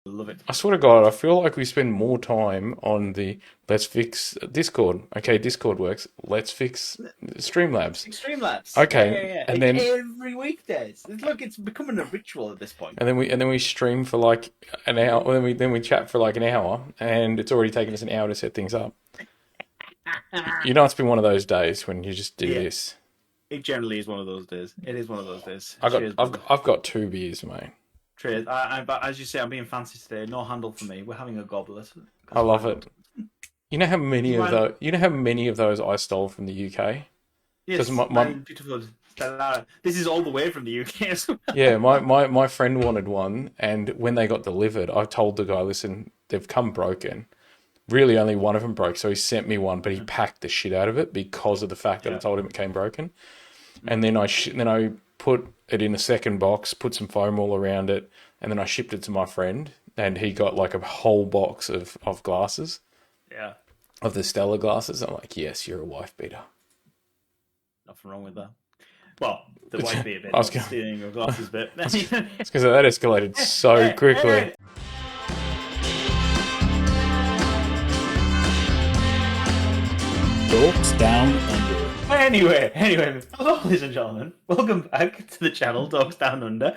love it. I swear to God, I feel like we spend more time on the let's fix Discord. Okay, Discord works. Let's fix Streamlabs. Extreme Labs. Yeah, Okay, yeah, yeah. and then Every weekdays. Look, it's becoming a ritual at this point. and then we stream for like an hour. Then we chat for like an hour, and it's already taken us an hour to set things up. You know, it's been one of those days when you just do Yeah, this. it generally is one of those days. It is one of those days. I got Cheers, I've brother. I've got 2 beers, mate. Cheers. But as you say, I'm being fancy today. No handle for me. We're having a goblet I because why love not? it. You know how many Because of why not? those? You know how many of those I stole from the UK? Because Yes, my beautiful Stellara. This is all the way from the UK as well. yeah, my friend wanted one, and when they got delivered, I told the guy, listen, they've come broken. Really, only one of them broke, so he sent me one, but he packed the shit out of it because of the fact that I Yeah. told him it came broken. And then I put it in a second box, put some foam all around it, and then I shipped it to my friend, and he got like a whole box of glasses, Yeah. of the Stella glasses. I'm like, yes, you're a wife beater. Nothing wrong with that. Well, the It's, white beer bit, I was not the going, stealing your glasses bit. it's because that escalated so quickly. Hey. Dorks Down Under. Anyway, hello, ladies and gentlemen. Welcome back to the channel, Dogs Down Under.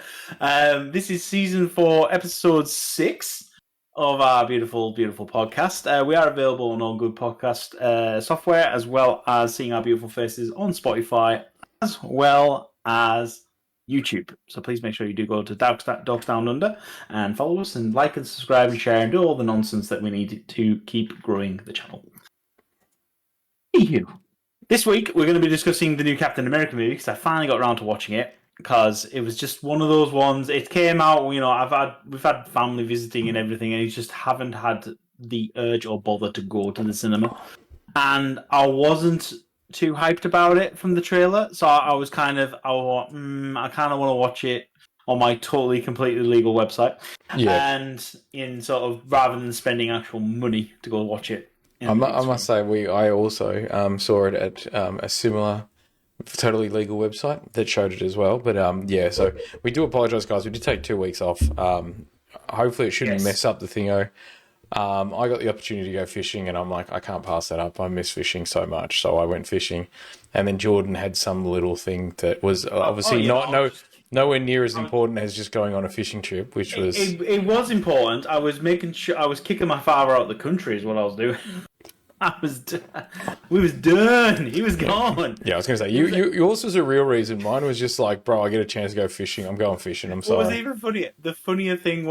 This is season 4, episode 6 of our beautiful, beautiful podcast. We are available on all good podcast software, as well as seeing our beautiful faces on Spotify, as well as YouTube. So please make sure you do go to Dogs Down Under and follow us and like and subscribe and share and do all the nonsense that we need to keep growing the channel. Anywho. This week, we're going to be discussing the new Captain America movie because I finally got around to watching it because it was just one of those ones. It came out, you know, we've had family visiting and everything, and you just haven't had the urge or bother to go to the cinema. And I wasn't too hyped about it from the trailer, so I kind of want to watch it on my totally, completely legal website, Yeah, and in sort of rather than spending actual money to go watch it. I must say I also saw it at a similar, totally legal website that showed it as well. But yeah, so we do apologise, guys. We did take 2 weeks off. Hopefully, it shouldn't Yes. mess up the thingo. I got the opportunity to go fishing, and I'm like, I can't pass that up. I miss fishing so much, so I went fishing. And then Jordan had some little thing that was obviously nowhere near as important as just going on a fishing trip, which was It was important. I was making sure I was kicking my father out of the country is what I was doing. We was done. He was gone. yeah. I was gonna say yours was a real reason. Mine was just like, bro, I get a chance to go fishing. I'm going fishing. I'm What was sorry. even funnier? The funnier thing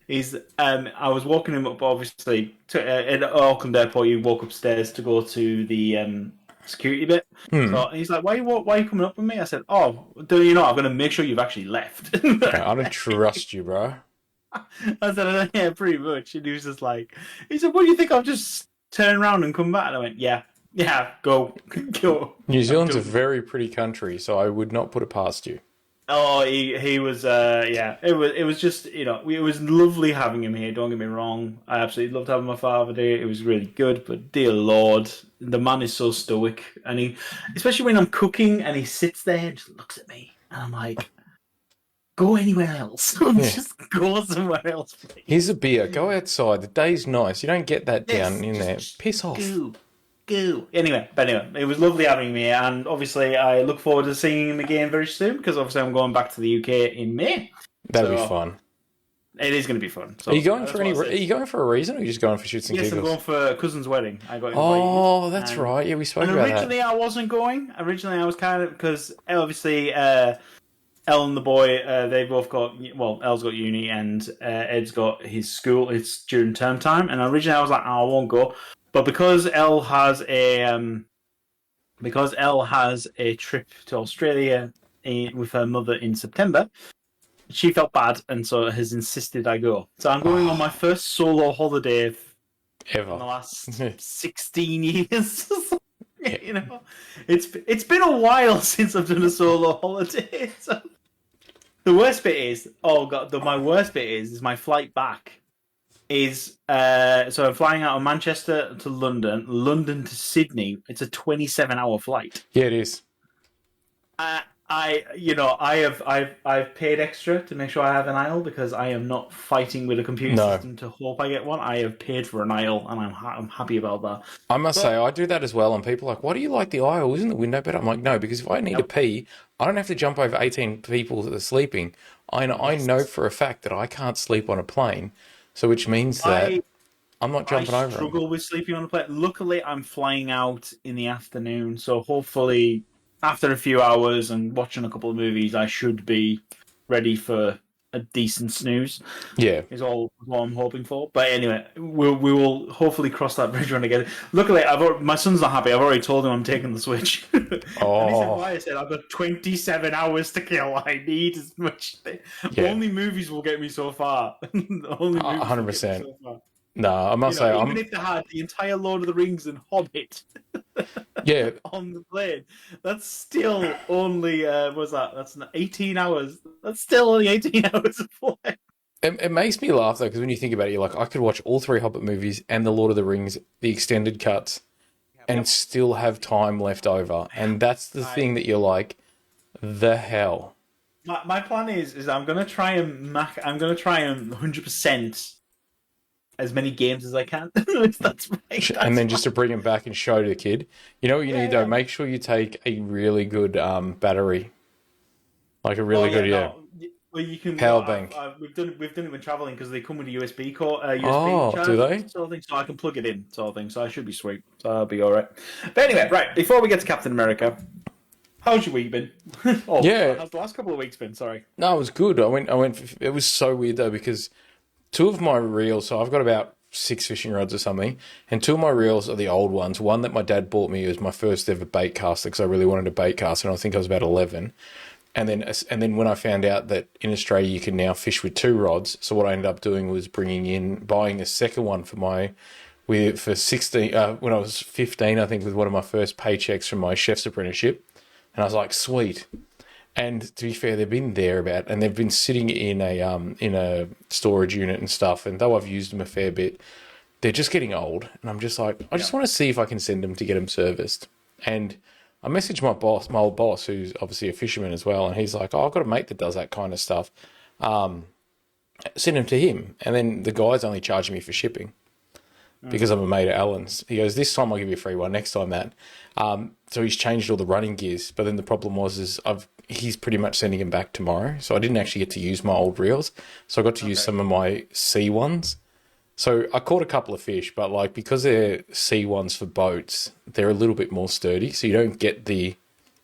is I was walking him up obviously at Auckland Airport. You walk upstairs to go to the security bit. So he's like, why are you coming up with me? I said, oh, do you know? I'm going to make sure you've actually left. Yeah, I don't trust you, bro. I said, yeah, pretty much. And he was just like, he said, what do you think? I'll just turn around and come back. And I went, yeah, go. New Zealand's a very pretty country, so I would not put it past you. Oh, he was, yeah. It was just, you know, it was lovely having him here. Don't get me wrong. I absolutely loved having my father there. It was really good. But dear Lord, the man is so stoic, and he, especially when I'm cooking, and he sits there and just looks at me, and I'm like, go anywhere else. Just go somewhere else, please. Here's a beer. Go outside. The day's nice. You don't get that down in there. Just Piss off. Go. Anyway, it was lovely having him here, and obviously I look forward to seeing him again very soon because obviously I'm going back to the UK in May. That'll be So, fun. It is going to be fun. So Are you going that's for what any? I said. Are you going for a reason, or are you just going for shits and Yes, I'm giggles? going for a cousin's wedding. I got invited. Oh, that's and, right. Yeah, we spoke And about that. originally I wasn't going. Originally I was kind of because obviously Elle and the boy they both got Elle's got uni and Ed's got his school. It's during term time, and originally I was like, oh, I won't go, but because Elle has a trip to Australia with her mother in September. She felt bad and so has insisted I go. So I'm going on my first solo holiday in the Ever. last 16 years. You know, it's been a while since I've done a solo holiday. So the worst bit is, oh god, my worst bit is my flight back is so I'm flying out of Manchester to London, London to Sydney. It's a 27-hour flight. Yeah, it is. I've paid extra to make sure I have an aisle because I am not fighting with a computer No. system to hope I get one. I have paid for an aisle, and I'm happy about that. I must say, But I do that as well, and people are like, why do you like the aisle? Isn't the window better? I'm like, no, because if I need to pee, I don't have to jump over 18 people that are sleeping. I know yes, for a fact that I can't sleep on a plane, so which means that I I'm not I jumping over them. struggle with sleeping on the plane. Luckily, I'm flying out in the afternoon, so hopefully, after a few hours and watching a couple of movies, I should be ready for a decent snooze. Yeah. Is all what I'm hoping for. But anyway, we will hopefully cross that bridge when I get it. Luckily, my son's not happy. I've already told him I'm taking the Switch, and he said, "Why?" Oh, I said, "I've got 27 hours to kill. I need as much. yeah. Only movies will get me so far. Only movies will get me 100%. so far." No, I must say, Even if they had the entire Lord of the Rings and Hobbit yeah, on the plane, that's still only what's that? That's 18 hours. That's still only 18 hours of flight. it makes me laugh though, because when you think about it, you're like, I could watch all three Hobbit movies and the Lord of the Rings, the extended cuts, and Yep. still have time left over. And that's the I thing that you're like, the hell. my plan is I'm gonna try and 100% as many games as I can. That's right. And That's then my just to bring them back and show the kid, you know what you yeah, need though? yeah. Make sure you take a really good battery, like a Oh really yeah, good, yeah, no. Well, you can. power bank. We've done it when traveling because they come with a USB core, USB Oh, do charger they? sort of thing, so I can plug it in sort of thing. So I should be sweet. So I'll be all right. But anyway, right before we get to Captain America, how's your week been? Oh, Yeah, how's the last couple of weeks been? Sorry. no, it was good. I went. It was so weird though because two of my reels. So I've got about six fishing rods or something, and two of my reels are the old ones. One that my dad bought me was my first ever bait caster because I really wanted a bait caster, and I think I was about 11. And then when I found out that in Australia you can now fish with two rods, so what I ended up doing was buying a second one for 16 when I was 15, I think, with one of my first paychecks from my chef's apprenticeship, and I was like, sweet. And to be fair, they've been and they've been sitting in a storage unit and stuff. And though I've used them a fair bit, they're just getting old. And I'm just like, I just want to see if I can send them to get them serviced. And I messaged my old boss, who's obviously a fisherman as well, and he's like, "Oh, I've got a mate that does that kind of stuff. Send him to him." And then the guy's only charging me for shipping because I'm a mate of Alan's. He goes, "This time I'll give you a free one. Next time that." So he's changed all the running gears, but then the problem he's pretty much sending him back tomorrow. So I didn't actually get to use my old reels. So I got to use some of my C ones. So I caught a couple of fish, but like because they're C ones for boats, they're a little bit more sturdy. So you don't get the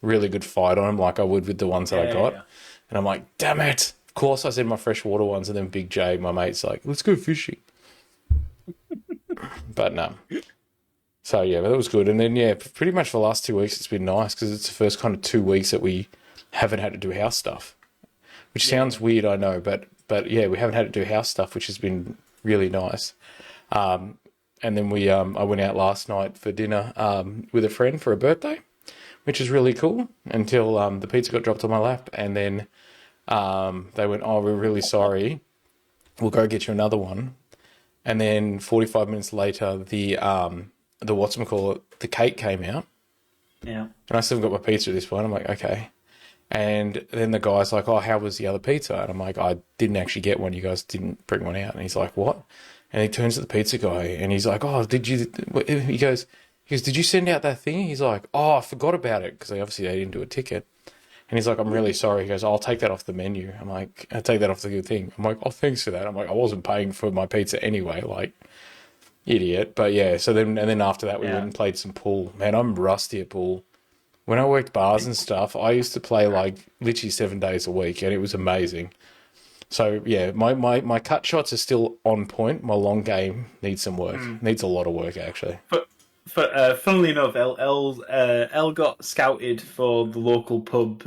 really good fight on them like I would with the ones that I got. Yeah. And I'm like, damn it. Of course I said my freshwater ones, and then Big J, my mate's like, let's go fishing. But no. So yeah, but that was good. And then yeah, pretty much for the last 2 weeks it's been nice because it's the first kind of 2 weeks that we haven't had to do house stuff, which sounds weird, I know, but yeah, we haven't had to do house stuff, which has been really nice. And then I went out last night for dinner with a friend for a birthday, which is really cool. Until the pizza got dropped on my lap, and then they went, "Oh, we're really sorry. We'll go get you another one." And then 45 minutes later, the whatchamacallit, the cake came out. Yeah. And I still haven't got my pizza at this point. I'm like, okay. And then the guy's like, "Oh, how was the other pizza?" And I'm like, "I didn't actually get one. You guys didn't bring one out." And he's like, "What?" And he turns to the pizza guy and he's like, "Oh, did you?" He goes, "Did you send out that thing?" He's like, "Oh, I forgot about it," because they didn't do a ticket. And he's like, "I'm really sorry." He goes, "I'll take that off the menu." I'm like, "I'll take that off the good thing." I'm like, "Oh, thanks for that." I'm like, "I wasn't paying for my pizza anyway, like idiot." But yeah, so then after that we went and played some pool. Man, I'm rusty at pool. When I worked bars and stuff, I used to play like literally 7 days a week, and it was amazing. So yeah, my cut shots are still on point. My long game needs some work. Needs a lot of work actually. But funnily enough, El got scouted for the local pub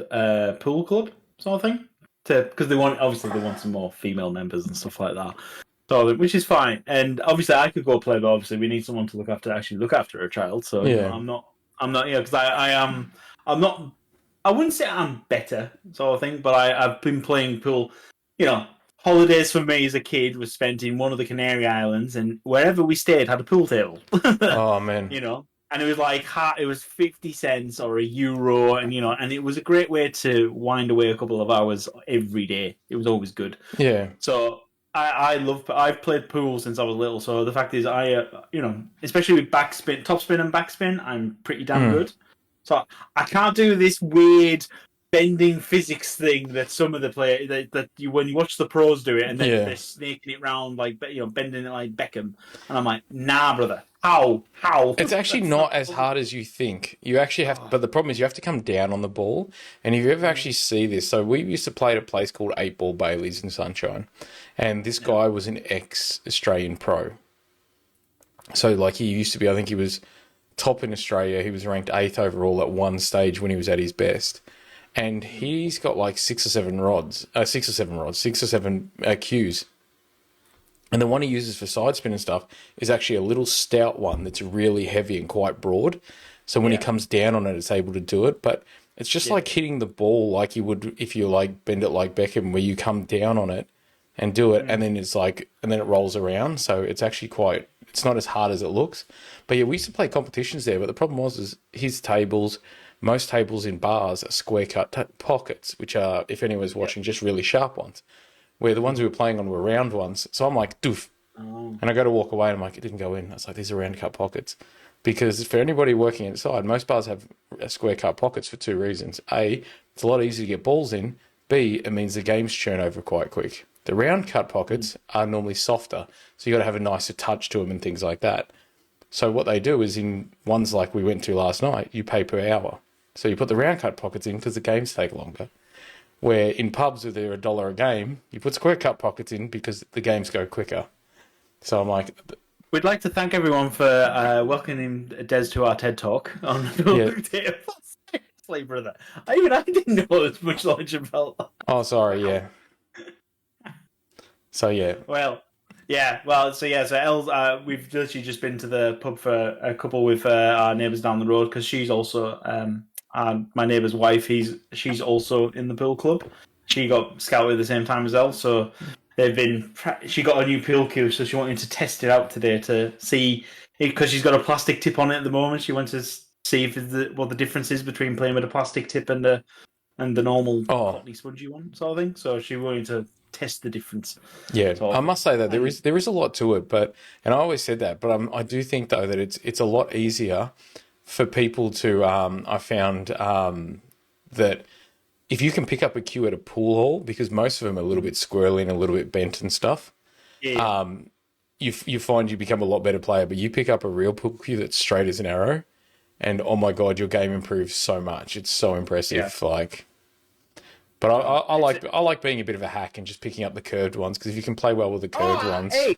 pool club sort of thing, because they want some more female members and stuff like that. So which is fine, and obviously I could go play, but obviously we need someone to look after a child. So Yeah. I'm not, because I'm not, I wouldn't say I'm better sort of thing, but I've been playing pool. Holidays for me as a kid was spent in one of the Canary Islands, and wherever we stayed had a pool table. Oh man. you know, And it was like it was 50 cents or a euro, and and it was a great way to wind away a couple of hours every day. It was always good. Yeah. So I've played pool since I was little. So the fact is, especially with backspin, topspin, and backspin, I'm pretty damn good. So I can't do this weird bending physics thing that some of the players when you watch the pros do it, and then they're snaking it round like bending it like Beckham, and I'm like, nah, brother, how? It's actually not as hard as you think. You actually have to, but the problem is you have to come down on the ball. And if you ever actually see this, so we used to play at a place called 8 Ball Baileys in Sunshine, and this guy was an ex-Australian pro. So like he used to be, I think he was top in Australia. He was ranked 8th overall at one stage when he was at his best. And he's got like 6 or 7 cues. And the one he uses for side spin and stuff is actually a little stout one that's really heavy and quite broad. So when he comes down on it, it's able to do it. But it's just like hitting the ball like you would if you like bend it like Beckham, where you come down on it and do it, and then it's like, and then it rolls around. So it's actually it's not as hard as it looks. But yeah, we used to play competitions there. But the problem is his tables, most tables in bars are square cut pockets, which are, if anyone's watching, just really sharp ones. Where the ones we were playing on were round ones. So I'm like, doof. And I go to walk away and I'm like, it didn't go in. I was like, these are round cut pockets. Because for anybody working inside, most bars have square cut pockets for 2 reasons. A, it's a lot easier to get balls in. B, it means the games churn over quite quick. The round cut pockets are normally softer. So you got to have a nicer touch to them and things like that. So what they do is in ones like we went to last night, you pay per hour. So you put the round cut pockets in because the games take longer. Where in pubs where they're $1 a game, you put square cut pockets in because the games go quicker. So I'm like, we'd like to thank everyone for welcoming Dez to our TED Talk on Seriously, brother. I didn't know as much knowledge about. Oh, sorry, yeah. So yeah. Well, yeah. Well, so Els, we've literally just been to the pub for a couple with our neighbours down the road because she's also my neighbour's wife. She's also in the pool club. She got scouted at the same time as Elle, so she got a new pool cue, so she wanted to test it out today to see, because she's got a plastic tip on it at the moment. She wanted to see what the difference is between playing with a plastic tip and the normal cottony spongy one sort of thing. So she wanted to test the difference. Yeah, I must say that there is a lot to it, and I always said that, but I do think though that it's a lot easier for people to I found that if you can pick up a cue at a pool hall, because most of them are a little bit squirrely and a little bit bent and stuff, you find you become a lot better player. But you pick up a real pool cue that's straight as an arrow, and oh my god, your game improves so much. It's so impressive. But I like being a bit of a hack and just picking up the curved ones, because if you can play well with the curved ones. Hey.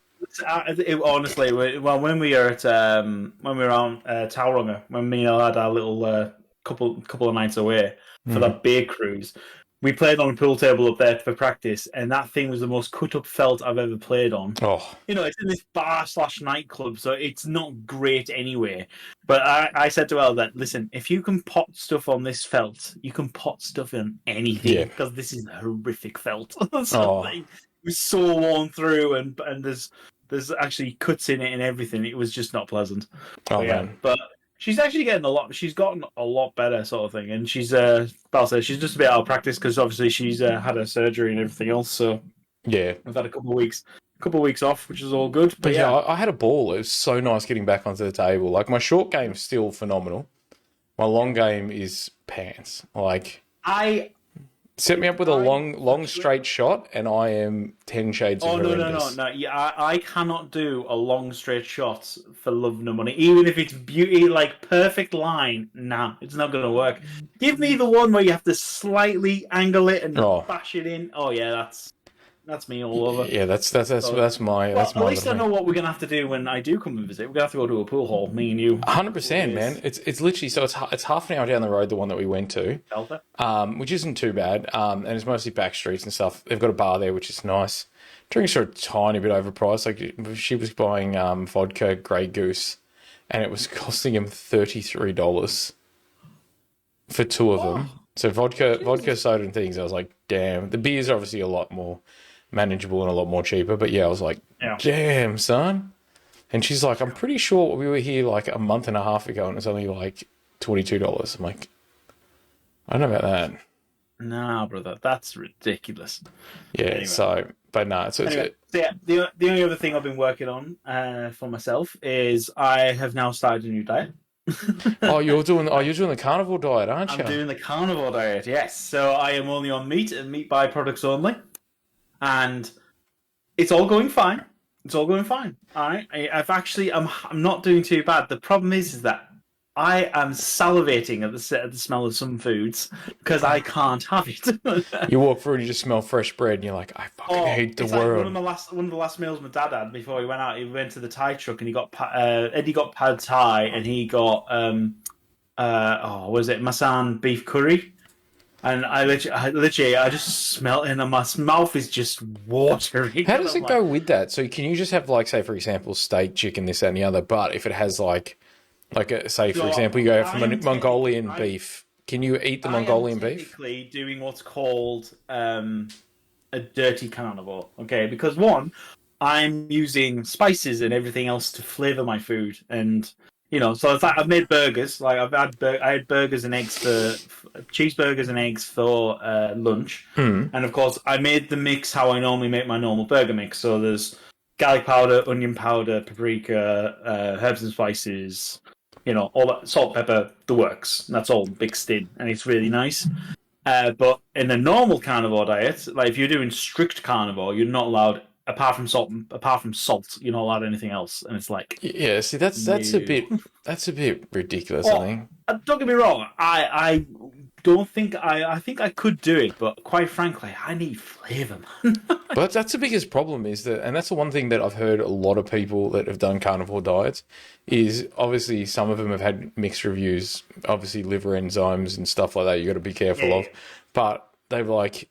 Honestly, when we were at on Tauranga, when me and Elle had our little couple of nights away for that beer cruise, we played on a pool table up there for practice, and that thing was the most cut up felt I've ever played on. Oh, it's in this bar / nightclub, so it's not great anyway. But I said to Elle that, listen, if you can pot stuff on this felt, you can pot stuff in anything, because this is a horrific felt. It was so worn through, and there's actually cuts in it and everything. It was just not pleasant. Man. But she's actually getting she's gotten a lot better, sort of thing. And she's she's just a bit out of practice because obviously she's had her surgery and everything else. So yeah, we've had a couple of weeks off, which is all good. But yeah, I had a ball. It was so nice getting back onto the table. Like, my short game's still phenomenal. My long game is pants. Like, set me up with a long straight shot, and I am 10 shades of horrendous. No. Yeah, I cannot do a long straight shot for love nor money. Even if it's beauty, like perfect line, nah, it's not going to work. Give me the one where you have to slightly angle it and bash it in. Oh yeah, that's me all over. Yeah, that's my. At least I know what we're gonna have to do when I do come and visit. We're gonna have to go to a pool hall, me and you. 100%, man. It's literally, so it's half an hour down the road, the one that we went to, which isn't too bad. And it's mostly back streets and stuff. They've got a bar there, which is nice. Drinks are a tiny bit overpriced. Like, she was buying vodka Grey Goose, and it was costing him $33 for 2 of them. So vodka, soda, and things. I was like, damn. The beers are obviously a lot more manageable and a lot more cheaper, but yeah, I was like, damn, son. And she's like, I'm pretty sure we were here like a month and a half ago and it's only like $22. I'm like, I don't know about that. Nah, brother, that's ridiculous. Yeah, Anyway. so, but no, Anyway, so yeah, the only other thing I've been working on for myself is I have now started a new diet. you're doing the carnivore diet, aren't you? I'm doing the carnivore diet, yes. So I am only on meat and meat byproducts only. And it's all going fine. It's all going fine. All right. I'm not doing too bad. The problem is that I am salivating at the smell of some foods because I can't have it. You walk through and you just smell fresh bread and you're like, I fucking hate the world. Like one of the last meals my dad had before he went out. He went to the Thai truck and he got Eddie got pad Thai and he got what was it, Masan beef curry. And I just smell it and my mouth is just watery. How does it go with that? So can you just have like, say for example, steak, chicken, this, that, and the other, but if it has say for example, you go from a Mongolian beef, can you eat the Mongolian beef? Technically doing what's called a dirty carnivore, okay? Because one, I'm using spices and everything else to flavor my food, and so it's like I've made burgers. Like I had burgers and eggs cheeseburgers and eggs for lunch, and of course I made the mix how I normally make my normal burger mix. So there's garlic powder, onion powder, paprika, herbs and spices. All that, salt, pepper, the works. And that's all mixed in, and it's really nice. But in a normal carnivore diet, like if you're doing strict carnivore, you're not allowed apart from salt. You're not allowed anything else, and it's like see that's a bit ridiculous. I think. Don't get me wrong. I don't think I think I could do it, but quite frankly, I need flavour, man. But that's the biggest problem is that, and that's the one thing that I've heard a lot of people that have done carnivore diets is obviously some of them have had mixed reviews, obviously liver enzymes and stuff like that you got to be careful of, but they're like,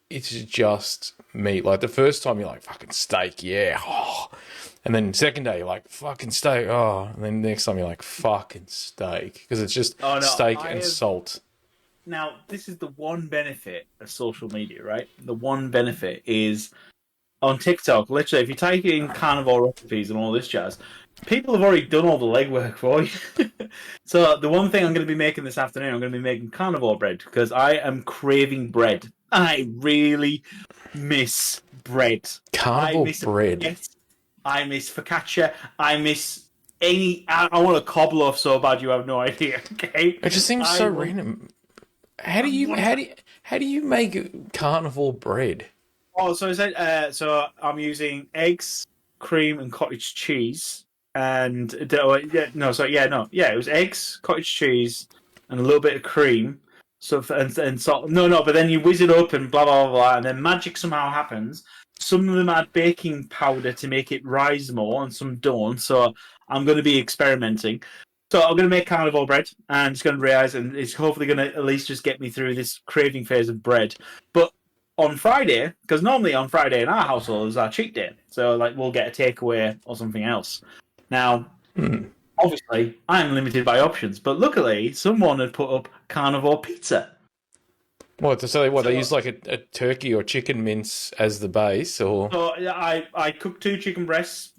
it's just meat. Like the first time you're like, fucking steak, yeah, and then second day you're like, fucking steak, and then next time you're like, fucking steak, because it's just steak and salt. Now, this is the one benefit of social media, right? The one benefit is on TikTok, literally, if you type in carnivore recipes and all this jazz, people have already done all the legwork for you. So the one thing I'm going to be making this afternoon, I'm going to be making carnivore bread because I am craving bread. I really miss bread. Carnivore bread. I miss focaccia. I miss I want a cobbler so bad you have no idea. Okay, it just seems so random. How do you make carnivore bread? Oh, so so I'm using eggs, cream, and cottage cheese, and it was eggs, cottage cheese, and a little bit of cream. So and salt. No, but then you whiz it up and blah blah blah, and then magic somehow happens. Some of them add baking powder to make it rise more, and some don't. So I'm going to be experimenting. So I'm going to make carnivore bread, and it's going to rise, and it's hopefully going to at least just get me through this craving phase of bread. But on Friday, because normally on Friday in our household is our cheat day, so like we'll get a takeaway or something else. Now, obviously, I'm limited by options, but luckily someone had put up carnivore pizza. They use like a turkey or chicken mince as the base, or? So I cooked 2 chicken breasts,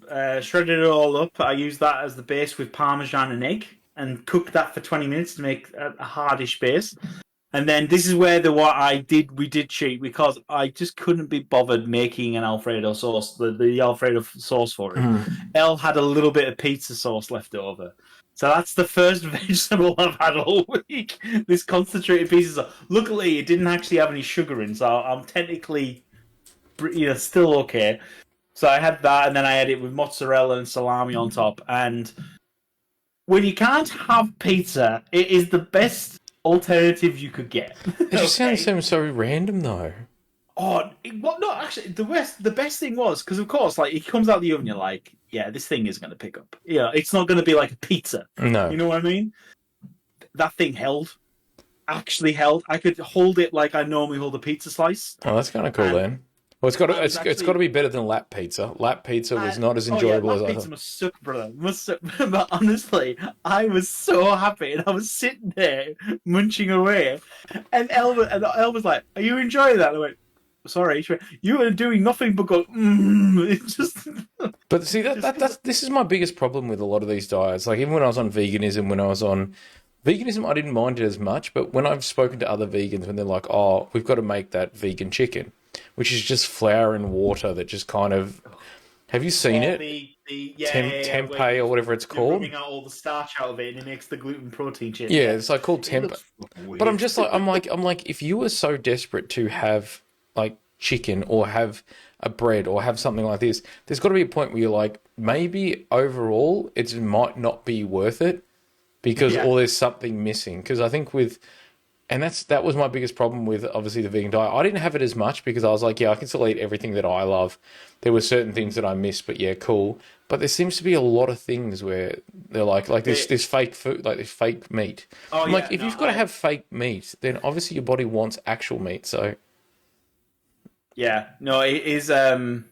shredded it all up. I used that as the base with parmesan and egg, and cooked that for 20 minutes to make a hardish base. And then this is where we did cheat because I just couldn't be bothered making an Alfredo sauce, the Alfredo sauce for it. Elle had a little bit of pizza sauce left over. So that's the first vegetable I've had all week. This concentrated piece of... Luckily, it didn't actually have any sugar in, so I'm technically still okay. So I had that, and then I had it with mozzarella and salami on top. And when you can't have pizza, it is the best alternative you could get. It just sounds so random, though. Oh, no, actually, the best thing was, because of course, like, it comes out the oven, you're like, yeah, this thing is going to pick up. Yeah, it's not going to be like a pizza. No. You know what I mean? That thing actually held. I could hold it like I normally hold a pizza slice. Oh, that's kind of cool then. Well, it's got to be better than lap pizza. Lap pizza was not as enjoyable as I thought. Pizza must suck, brother. But honestly, I was so happy, and I was sitting there munching away, and Elle was like, "Are you enjoying that?" And I went, sorry, you are doing nothing but go. It's just. But see, this is my biggest problem with a lot of these diets. Like even when I was on veganism, I didn't mind it as much. But when I've spoken to other vegans, when they're like, "Oh, we've got to make that vegan chicken," which is just flour and water that just kind of. Have you seen it? Tempeh or whatever it's called. Rubbing out all the starch out of it, and it makes the gluten protein chip. Yeah, it's like called tempeh. But I'm just like, I'm like, if you were so desperate to have like chicken or have a bread or have something like this, there's got to be a point where you're like, maybe overall it might not be worth it because or there's something missing. Because I think and that was my biggest problem with obviously the vegan diet. I didn't have it as much because I was like, yeah, I can still eat everything that I love. There were certain things that I missed, but yeah, cool. But there seems to be a lot of things where they're like this fake food, like this fake meat. I'm like, if you've got to have fake meat, then obviously your body wants actual meat. So yeah, no, it is. It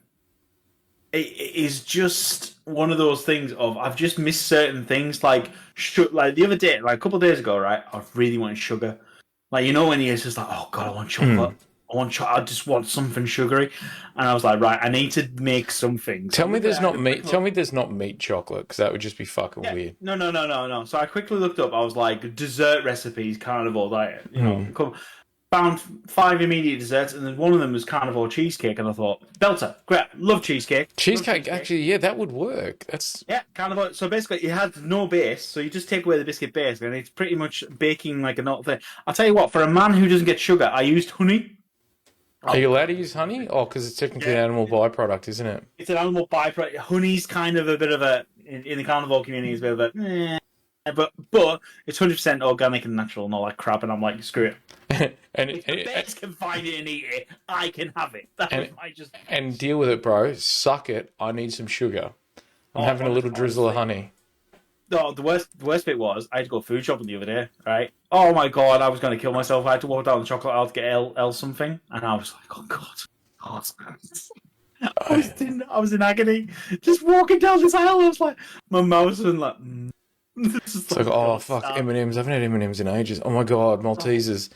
is just one of those things of I've just missed certain things like the other day, like a couple of days ago, right? I really wanted sugar. Like, you know, when you're just like, oh God, I want chocolate. I just want something sugary. And I was like, right, I need to make something. Tell me there's not meat. Tell me there's not meat chocolate because that would just be fucking weird. No. So I quickly looked up. I was like, dessert recipes, carnivore diet. You know, found 5 immediate desserts, and then one of them was carnivore cheesecake. And I thought, belter, great, love cheesecake. Cheesecake, actually, yeah, that would work. Carnivore. So basically, it had no base. So you just take away the biscuit base, and it's pretty much baking like a nut thing. I'll tell you what, for a man who doesn't get sugar, I used honey. Are you allowed to use honey? Oh, because it's technically an animal byproduct, isn't it? It's an animal byproduct. Honey's kind of a bit of in the carnivore community, it's a bit of but it's 100% organic and natural and all that crap, and I'm like, screw it. If the bears can find it and eat it, I can have it. And deal with it, bro. Suck it. I need some sugar. I'm having a little drizzle of honey. No, the worst bit was I had to go food shopping the other day, right? Oh my God, I was going to kill myself. I had to walk down the chocolate aisle to get L something, and I was like, oh God. I was in agony. Just walking down this aisle, I was like, my mouth was like... It's like, oh, fuck, M&M's. I haven't had M&M's in ages. Oh, my God, Maltesers.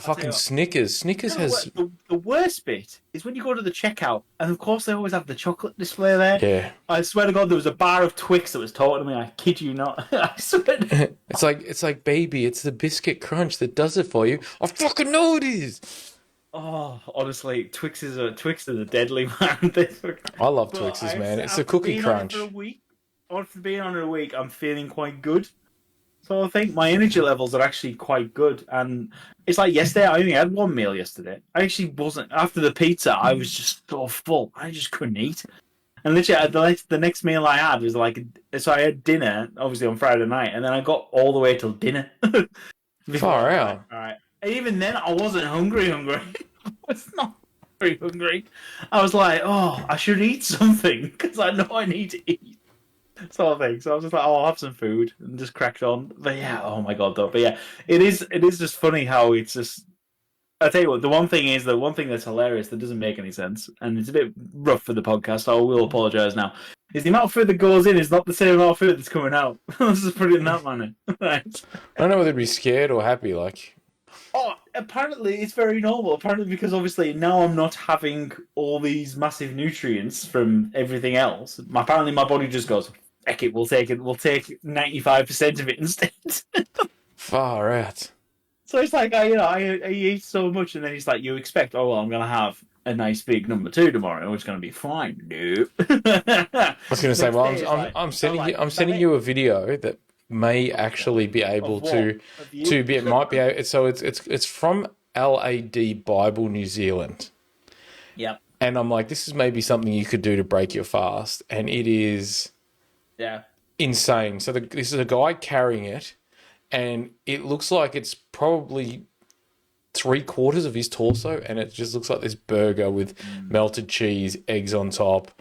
Fucking Snickers. Snickers has... The worst bit is when you go to the checkout, and of course they always have the chocolate display there. Yeah. I swear to God, there was a bar of Twix that was talking to me. I kid you not. I swear. It's like, baby, it's the biscuit crunch that does it for you. I fucking know it is. Oh, honestly, Twix is a deadly, man. I love Twixes, man. It's a cookie crunch. After being on it a week, I'm feeling quite good. So I think my energy levels are actually quite good. And it's like yesterday, I only had one meal yesterday. I actually wasn't. After the pizza, I was just so full. I just couldn't eat. And literally, the next meal I had was like... So I had dinner, obviously, on Friday night. And then I got all the way till dinner. Far out. All right. And even then, I wasn't hungry. I was not very hungry. I was like, oh, I should eat something because I know I need to eat. Sort of thing. So I was just like, oh, I'll have some food and just cracked on. But yeah, oh my God, though. But yeah, it is just funny how it's just... I'll tell you what, the one thing that's hilarious that doesn't make any sense, and it's a bit rough for the podcast, so I will apologise now, is the amount of food that goes in is not the same amount of food that's coming out. Let's just put it in that manner. Right. I don't know whether to be scared or happy, like... Oh, apparently it's very normal. Apparently because obviously now I'm not having all these massive nutrients from everything else. Apparently my body just goes, heck it, we'll take 95% of it instead. Far out. So it's like, I eat so much, and then it's like, you expect, oh, well, I'm going to have a nice big number 2 tomorrow. It's going to be fine. Nope. I was going to say, well, I'm sending you a video that may actually be able to be, it might be able, so it's from LAD Bible New Zealand. Yep. And I'm like, this is maybe something you could do to break your fast, and it is insane. So this is a guy carrying it, and it looks like it's probably 3/4 of his torso, and it just looks like this burger with melted cheese, eggs on top.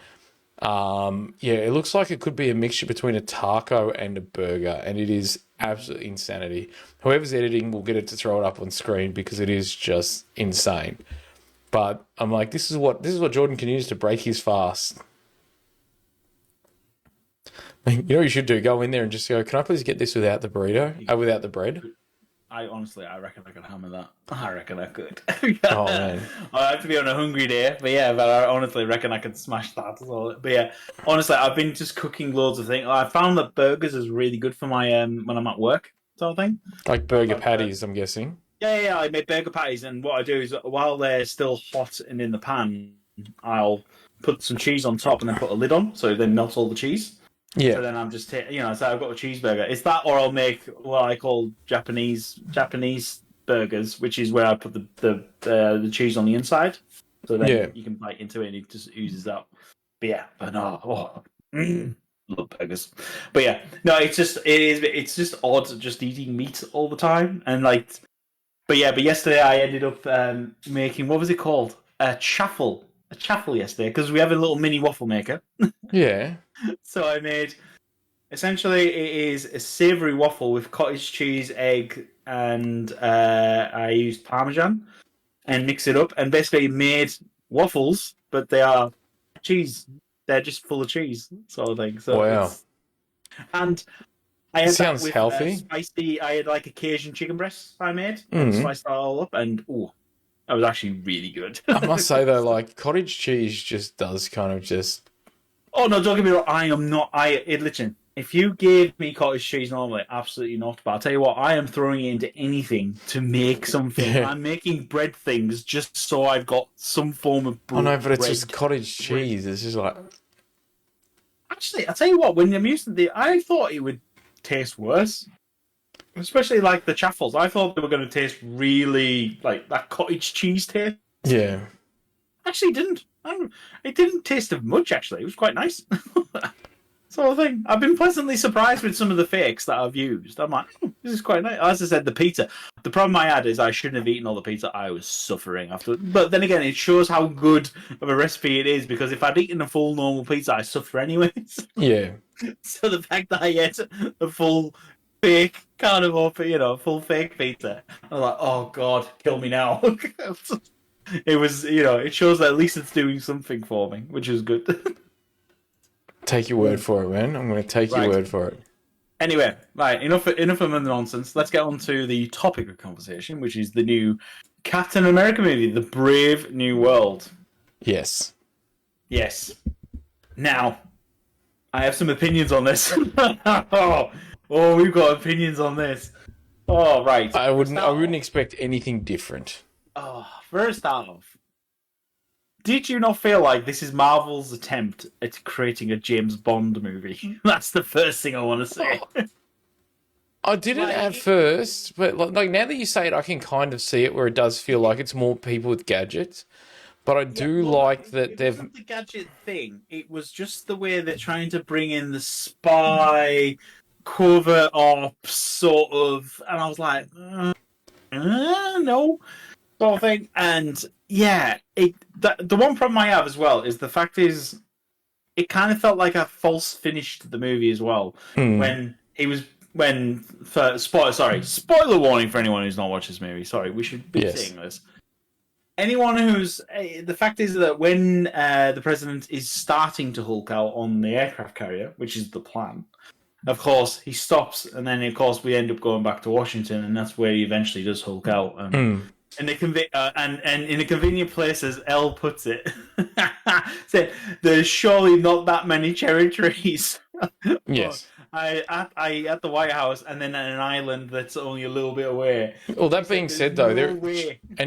It looks like it could be a mixture between a taco and a burger, and it is absolute insanity. Whoever's editing will get it to throw it up on screen because it is just insane. But I'm like, this is what Jordan can use to break his fast. I mean, you know what you should do? Go in there and just go, can I please get this without the burrito? Without the bread? I honestly, I reckon I could hammer that. I reckon I could. Oh man, I have to be on a hungry day, but yeah, but I honestly reckon I could smash that as well. But yeah, honestly, I've been just cooking loads of things. I found that burgers is really good for my when I'm at work, sort of thing. like burger patties, I'm guessing. Yeah. I make burger patties, and what I do is while they're still hot and in the pan, I'll put some cheese on top and then put a lid on, so they melt all the cheese. Yeah. So then I'm just, so I've got a cheeseburger. It's that, or I'll make what I call Japanese burgers, which is where I put the cheese on the inside, so then you can bite into it and it just oozes up. But yeah, love burgers. But yeah, no, it's just odd just eating meat all the time, and like, but yesterday I ended up making, what was it called? A chaffle yesterday, because we have a little mini waffle maker. Yeah. So I made, essentially, it is a savoury waffle with cottage cheese, egg, and I used Parmesan and mix it up, and basically made waffles, but they are cheese. They're just full of cheese, sort of thing. So wow. And I had sounds that with, healthy. Spicy. I had like a Cajun chicken breast I made, and sliced that all up, and that was actually really good. I must say though, like cottage cheese just does kind of just. Oh no! Don't get me wrong. I am not. Listen. If you gave me cottage cheese normally, absolutely not. But I'll tell you what, I am throwing it into anything to make something. Yeah. I'm making bread things just so I've got some form of bread. Oh no, but it's just cottage cheese. It's just like. Actually, I'll tell you what. When I'm using I thought it would taste worse. Especially like the chaffles. I thought they were going to taste really like that cottage cheese taste. Yeah. Actually, it didn't. It didn't taste of much, actually. It was quite nice. Sort of thing. I've been pleasantly surprised with some of the fakes that I've used. I'm like, this is quite nice. As I said, the pizza. The problem I had is I shouldn't have eaten all the pizza. I was suffering after. But then again, it shows how good of a recipe it is, because if I'd eaten a full normal pizza, I suffer anyways. Yeah. So the fact that I ate a full fake carnivore, full fake pizza, I was like, oh God, kill me now. It was, it shows that at least it's doing something for me, which is good. Take your word for it, man. I'm going to take your word for it. Anyway, right, enough of the nonsense. Let's get on to the topic of conversation, which is the new Captain America movie, The Brave New World. Yes. Now, I have some opinions on this. We've got opinions on this. Oh, right. I wouldn't expect anything different. First off, did you not feel like this is Marvel's attempt at creating a James Bond movie? That's the first thing I want to say. I didn't at first, but like now that you say it, I can kind of see it, where it does feel like it's more people with gadgets. But I do like that they've. It wasn't the gadget thing. It was just the way they're trying to bring in the spy, covert ops sort of, and I was like, no. Sort of thing. And yeah, the one problem I have as well is the fact is it kind of felt like a false finish to the movie as well. Spoiler warning for anyone who's not watched this movie. Sorry, we should be saying this. Anyone who's the fact is that when the president is starting to Hulk out on the aircraft carrier, which is the plan, of course he stops, and then of course we end up going back to Washington, and that's where he eventually does Hulk out. And in a convenient place, as Elle puts it, said there's surely not that many cherry trees. Yes. I at the White House, and then at an island that's only a little bit away. Well, that being said, though,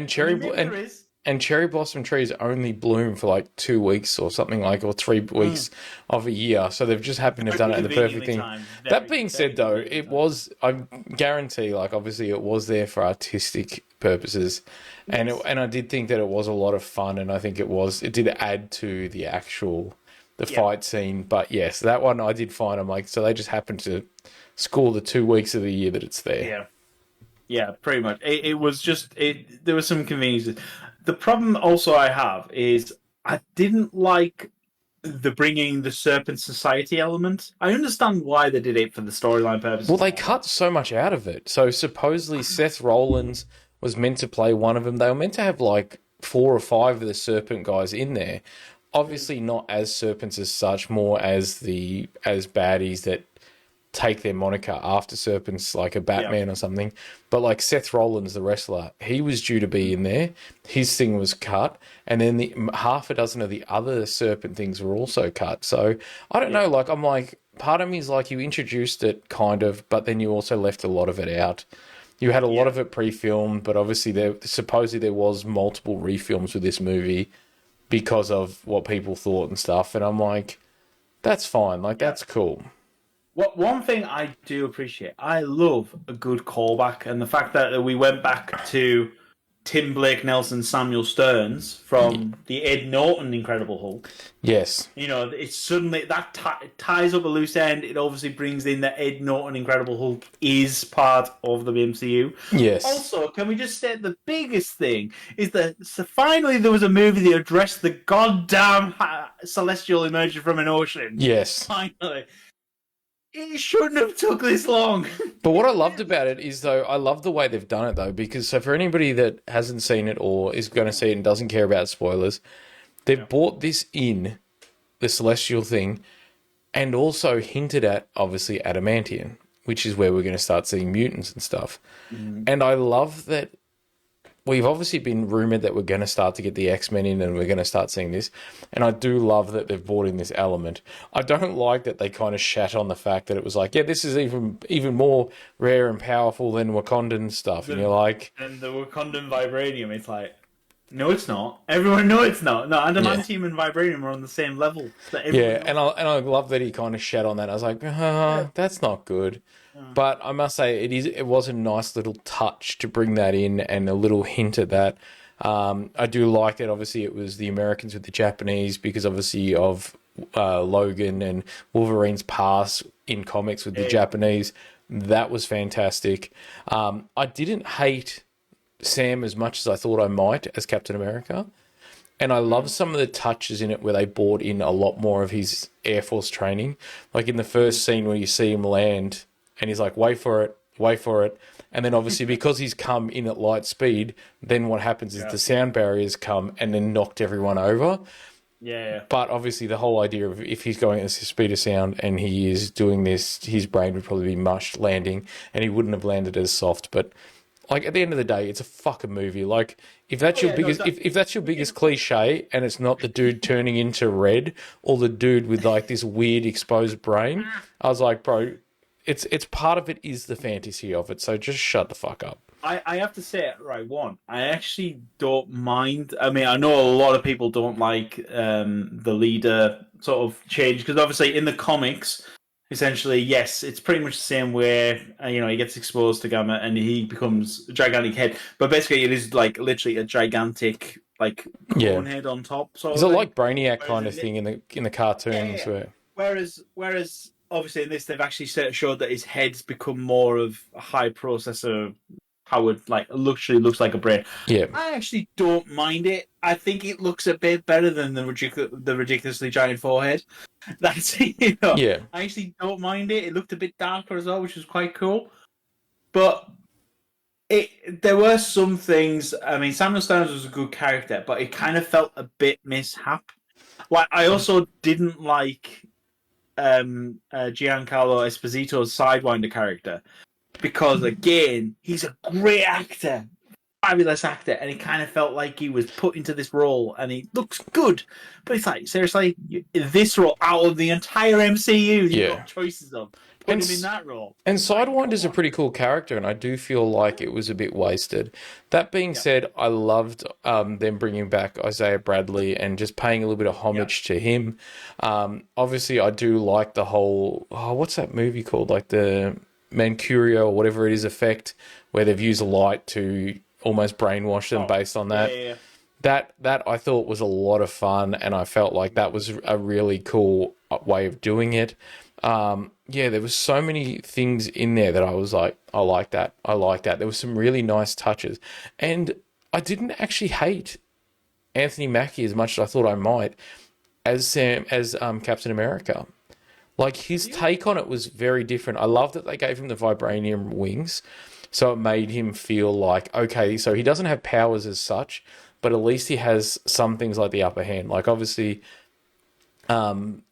cherry blossom trees only bloom for like 2 weeks or something like, or 3 weeks of a year. So they've just happened to have done it at the perfect thing. That being said, though, it was, I guarantee, like obviously it was there for artistic purposes, and I did think that it was a lot of fun, and I think it did add to the actual fight scene. But yes, that one I did find, I'm like, so they just happened to score the 2 weeks of the year that it's there. Yeah, pretty much. It was just there was some conveniences. The problem also I have is I didn't like the bringing the Serpent Society element. I understand why they did it for the storyline purposes. Well, they cut so much out of it. So supposedly Seth Rollins was meant to play one of them. They were meant to have like 4 or 5 of the Serpent guys in there. Obviously not as serpents as such, more as baddies that take their moniker after serpents, like a Batman or something. But like Seth Rollins, the wrestler, he was due to be in there. His thing was cut, and then the half a dozen of the other serpent things were also cut. So I don't know. Like, I'm like, part of me is like, you introduced it kind of, but then you also left a lot of it out. You had a lot of it pre-filmed, but obviously supposedly there was multiple refilms with this movie because of what people thought and stuff. And I'm like, that's fine. Like, that's cool. One thing I do appreciate, I love a good callback, and the fact that we went back to Tim Blake Nelson, Samuel Stearns from the Ed Norton Incredible Hulk. Yes. You know, it's suddenly that ties up a loose end. It obviously brings in that Ed Norton Incredible Hulk is part of the MCU. Yes. Also, can we just say the biggest thing is that finally there was a movie that addressed the goddamn celestial emerging from an ocean. Yes. Finally. It shouldn't have took this long. But what I loved about it is, though, I love the way they've done it, though, because so for anybody that hasn't seen it or is going to see it and doesn't care about spoilers, they've brought this in, the celestial thing, and also hinted at, obviously, adamantium, which is where we're going to start seeing mutants and stuff. And I love that we've obviously been rumoured that we're going to start to get the X-Men in and we're going to start seeing this. And I do love that they've brought in this element. I don't like that they kind of shat on the fact that it was like, yeah, this is even more rare and powerful than Wakandan stuff. And you're like... And the Wakandan vibranium, it's like, no, it's not. Everyone knows it's not. No, adamantium and vibranium are on the same level. Yeah, and I love that he kind of shat on that. I was like, that's not good. But I must say, it was a nice little touch to bring that in and a little hint at that. I do like that. Obviously, it was the Americans with the Japanese because obviously of Logan and Wolverine's past in comics with the Japanese. That was fantastic. I didn't hate Sam as much as I thought I might as Captain America. And I love some of the touches in it where they brought in a lot more of his Air Force training. Like in the first scene where you see him land... And he's like, wait for it. And then obviously because he's come in at light speed, then what happens is the sound barriers come and then knocked everyone over. Yeah. But obviously the whole idea of if he's going at the speed of sound and he is doing this, his brain would probably be mushed landing and he wouldn't have landed as soft. But like at the end of the day, it's a fucking movie. Like if that's if that's your biggest cliche and it's not the dude turning into red or the dude with like this weird exposed brain, I was like, bro, it's part of it is the fantasy of it, so just shut the fuck up. I have to say, right, I actually don't mind. I mean, I know a lot of people don't like the leader sort of change, because obviously in the comics, essentially, yes, it's pretty much the same way, he gets exposed to Gamma and he becomes a gigantic head, but basically it is like literally a gigantic like cone head on top. So it's a like Brainiac kind of thing in the cartoons. Yeah. Whereas obviously in this they've actually showed that his head's become more of a high processor powered, like literally looks like a brain. Yeah, I actually don't mind it. I think it looks a bit better than the ridiculously giant forehead. That's Yeah, I actually don't mind it. It looked a bit darker as well, which was quite cool. But there were some things. I mean, Samuel Stearns was a good character, but it kind of felt a bit mishap. Like I also didn't like Giancarlo Esposito's Sidewinder character, because again he's a great actor, fabulous actor, and he kind of felt like he was put into this role and he looks good, but it's like, seriously, this role out of the entire MCU you've got choices of, put him in that role. And Sidewinder's a pretty cool character, and I do feel like it was a bit wasted. That being said, I loved them bringing back Isaiah Bradley and just paying a little bit of homage to him. Obviously, I do like the whole, what's that movie called? Like the Manchuria or whatever it is effect, where they've used light to almost brainwash them based on that. Yeah. That I thought was a lot of fun, and I felt like that was a really cool way of doing it. There was so many things in there that I was like, I like that. There was some really nice touches, and I didn't actually hate Anthony Mackie as much as I thought I might as Captain America. Like his take on it was very different. I love that they gave him the vibranium wings, so it made him feel like, okay, so he doesn't have powers as such, but at least he has some things like the upper hand. Like obviously,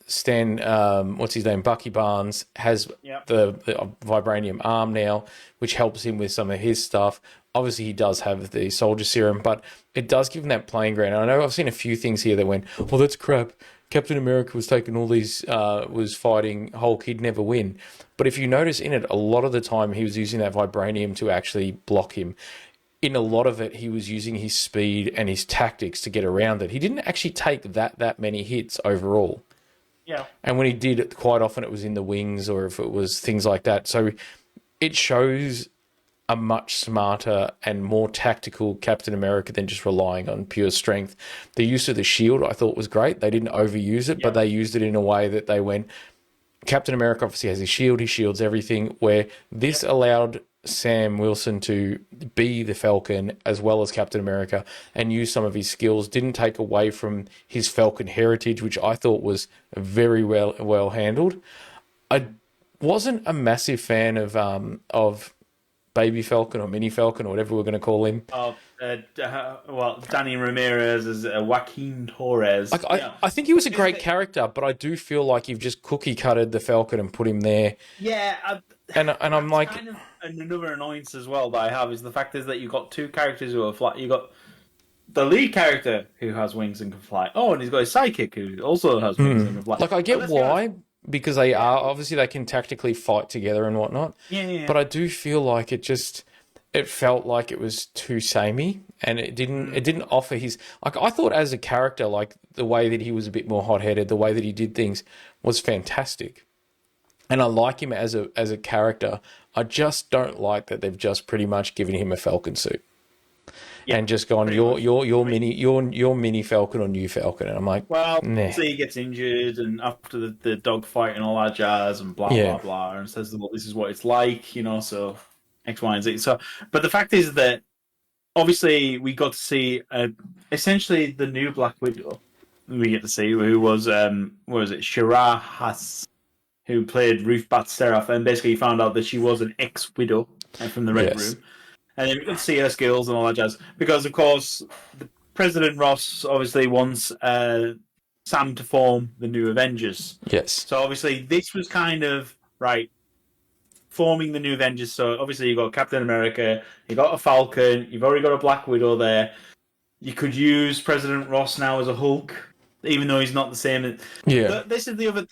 what's his name, Bucky Barnes has Yep. the vibranium arm now, which helps him with some of his stuff. Obviously, he does have the soldier serum, but it does give him that playing ground. I know I've seen a few things here that went, well, that's crap. Captain America was taking all these, was fighting Hulk. He'd never win. But if you notice in it, a lot of the time he was using that vibranium to actually block him. In a lot of it, he was using his speed and his tactics to get around it. He didn't actually take that many hits overall. Yeah. And when he did it, quite often it was in the wings or if it was things like that. So it shows a much smarter and more tactical Captain America than just relying on pure strength. The use of the shield I thought was great. They didn't overuse it, but they used it in a way that they went, Captain America obviously has his shield, he shields everything, where this allowed Sam Wilson to be the Falcon as well as Captain America and use some of his skills, didn't take away from his Falcon heritage, which I thought was very well handled. I wasn't a massive fan of Baby Falcon or Mini Falcon or whatever we're going to call him. Danny Ramirez as Joaquin Torres. I think he was a great character, but I do feel like you've just cookie cutted the Falcon and put him there. Yeah, and I'm like, kind of another annoyance as well that I have is the fact is that you've got two characters who are fly. You got the lead character who has wings and can fly. Oh, and he's got his sidekick who also has wings and can fly. Like I get why. Because they are obviously they can tactically fight together and whatnot. Yeah. But I do feel like it felt like it was too samey, and it didn't offer his like I thought as a character, like the way that he was a bit more hot headed, the way that he did things was fantastic, and I like him as a character. I just don't like that they've just pretty much given him a Falcon suit. Yeah, and just gone, your mini Falcon or new Falcon, and I'm like, well, nah. So he gets injured, and after the dog fight and all that jazz, and blah blah blah, and says, "Well, this is what it's like," so X, Y, and Z. So, but the fact is that obviously we got to see essentially the new Black Widow. We get to see who was what was it, Shira Haas, who played Ruth Bat-Seraph, and basically found out that she was an ex-widow from the Red Room. And then we could see her skills and all that jazz. Because, of course, President Ross obviously wants Sam to form the new Avengers. Yes. So, obviously, this was kind of, forming the new Avengers. So, obviously, you've got Captain America, you've got a Falcon, you've already got a Black Widow there. You could use President Ross now as a Hulk, even though he's not the same. Yeah. This is the other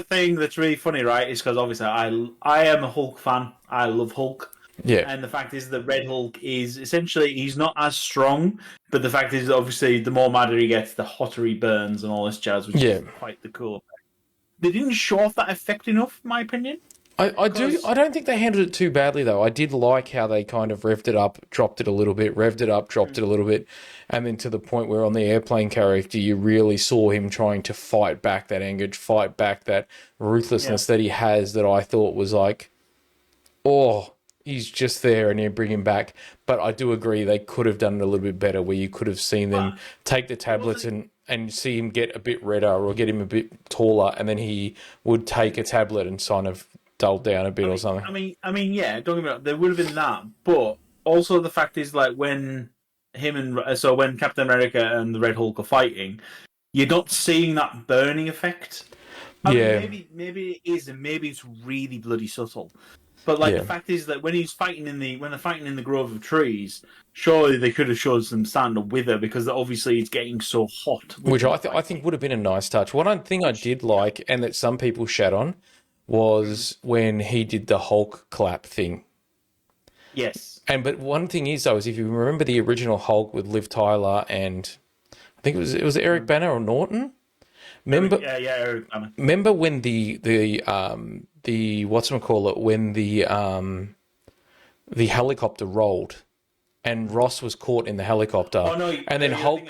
thing that's really funny, right? Is because, obviously, I am a Hulk fan. I love Hulk. Yeah. And the fact is that Red Hulk is essentially, he's not as strong, but the fact is that obviously the more madder he gets, the hotter he burns and all this jazz, which is quite the cool effect. They didn't show off that effect enough, in my opinion. I don't think they handled it too badly, though. I did like how they kind of revved it up, dropped it a little bit, revved it up, dropped it a little bit, and then to the point where on the airplane character, you really saw him trying to fight back that anger, fight back that ruthlessness that he has that I thought was like, he's just there and you bring him back. But I do agree they could have done it a little bit better where you could have seen them take the tablets and see him get a bit redder or get him a bit taller, and then he would take a tablet and kind of dull down a bit or something. I mean, yeah, don't get me wrong, there would have been that, but also the fact is when when Captain America and the Red Hulk are fighting, you're not seeing that burning effect. I mean, maybe it is, and maybe it's really bloody subtle. But the fact is that when they're fighting in the grove of trees, surely they could have showed them starting to wither because obviously it's getting so hot. Which I think would have been a nice touch. One thing I did like, and that some people shat on, was when he did the Hulk clap thing. Yes. But one thing is though, is if you remember the original Hulk with Liv Tyler and I think it was Eric Banner or Norton. Remember? Eric Banner. Remember when the whatchamacallit, when the helicopter rolled and Ross was caught in the helicopter. Oh no! And then Hulk.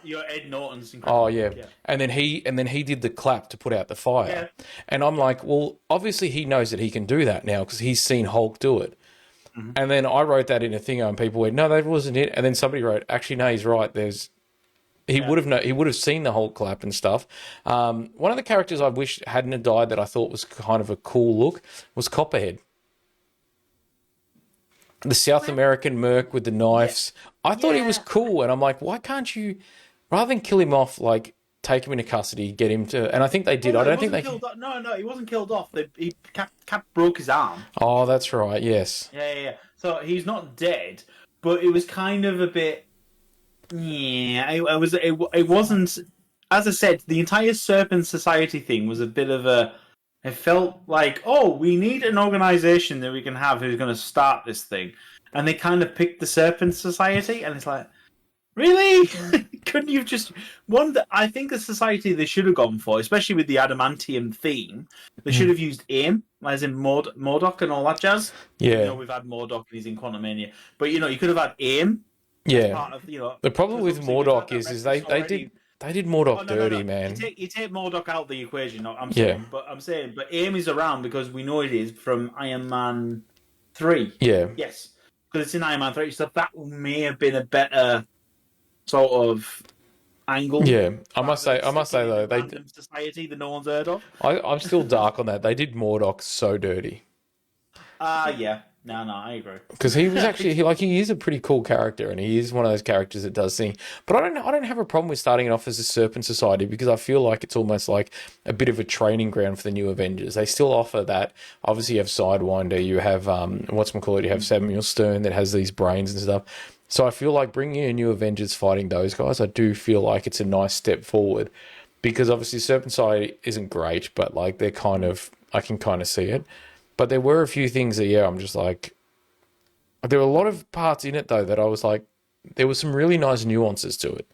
You're Ed Norton's incredible. Oh yeah. And then he did the clap to put out the fire. Yeah. And I'm like, well, obviously he knows that he can do that now because he's seen Hulk do it. Mm-hmm. And then I wrote that in a thing, and people went, "No, that wasn't it." And then somebody wrote, "Actually, no, he's right. He would have seen the Hulk clap and stuff." One of the characters I wish hadn't have died that I thought was kind of a cool look was Copperhead. The South American merc with the knives. I thought he was cool, and I'm like, why can't you, rather than kill him off like take him into custody, get him to, and I think they did. Oh, no, I don't think they. No, he wasn't killed off. Cap broke his arm. Oh, that's right. Yes. Yeah. So he's not dead, but it was kind of a bit. Yeah, it wasn't. As I said, the entire Serpent Society thing was a bit of a. It felt like, oh, we need an organization that we can have who's going to start this thing, and they kind of picked the Serpent Society, and it's like, really? Couldn't you just one? I think the society they should have gone for, especially with the adamantium theme, they should have used AIM, as in Mordok and all that jazz. Yeah. We've had Mordok and he's in Quantumania, but you could have had AIM. Yeah. Part of, the problem with Mordok is they did Mordok dirty, man. You take Mordok out of the equation. I'm saying, but AIM is around because we know it is from Iron Man 3. Yeah. Yes, because it's in Iron Man 3. So that may have been a better sort of angle. Yeah, I must say though, society that no one's heard of. I'm still dark on that. They did Mordok so dirty. Yeah. No, I agree. Because he was actually he is a pretty cool character, and he is one of those characters that does things. But I don't have a problem with starting it off as a Serpent Society because I feel like it's almost like a bit of a training ground for the new Avengers. They still offer that. Obviously, you have Sidewinder, you have you have Samuel Stern that has these brains and stuff. So I feel like bringing in new Avengers fighting those guys, I do feel like it's a nice step forward. Because obviously Serpent Society isn't great, but like they're I can kind of see it. But there were a few things that, I'm just like... There were a lot of parts in it, though, that I was like... There were some really nice nuances to it.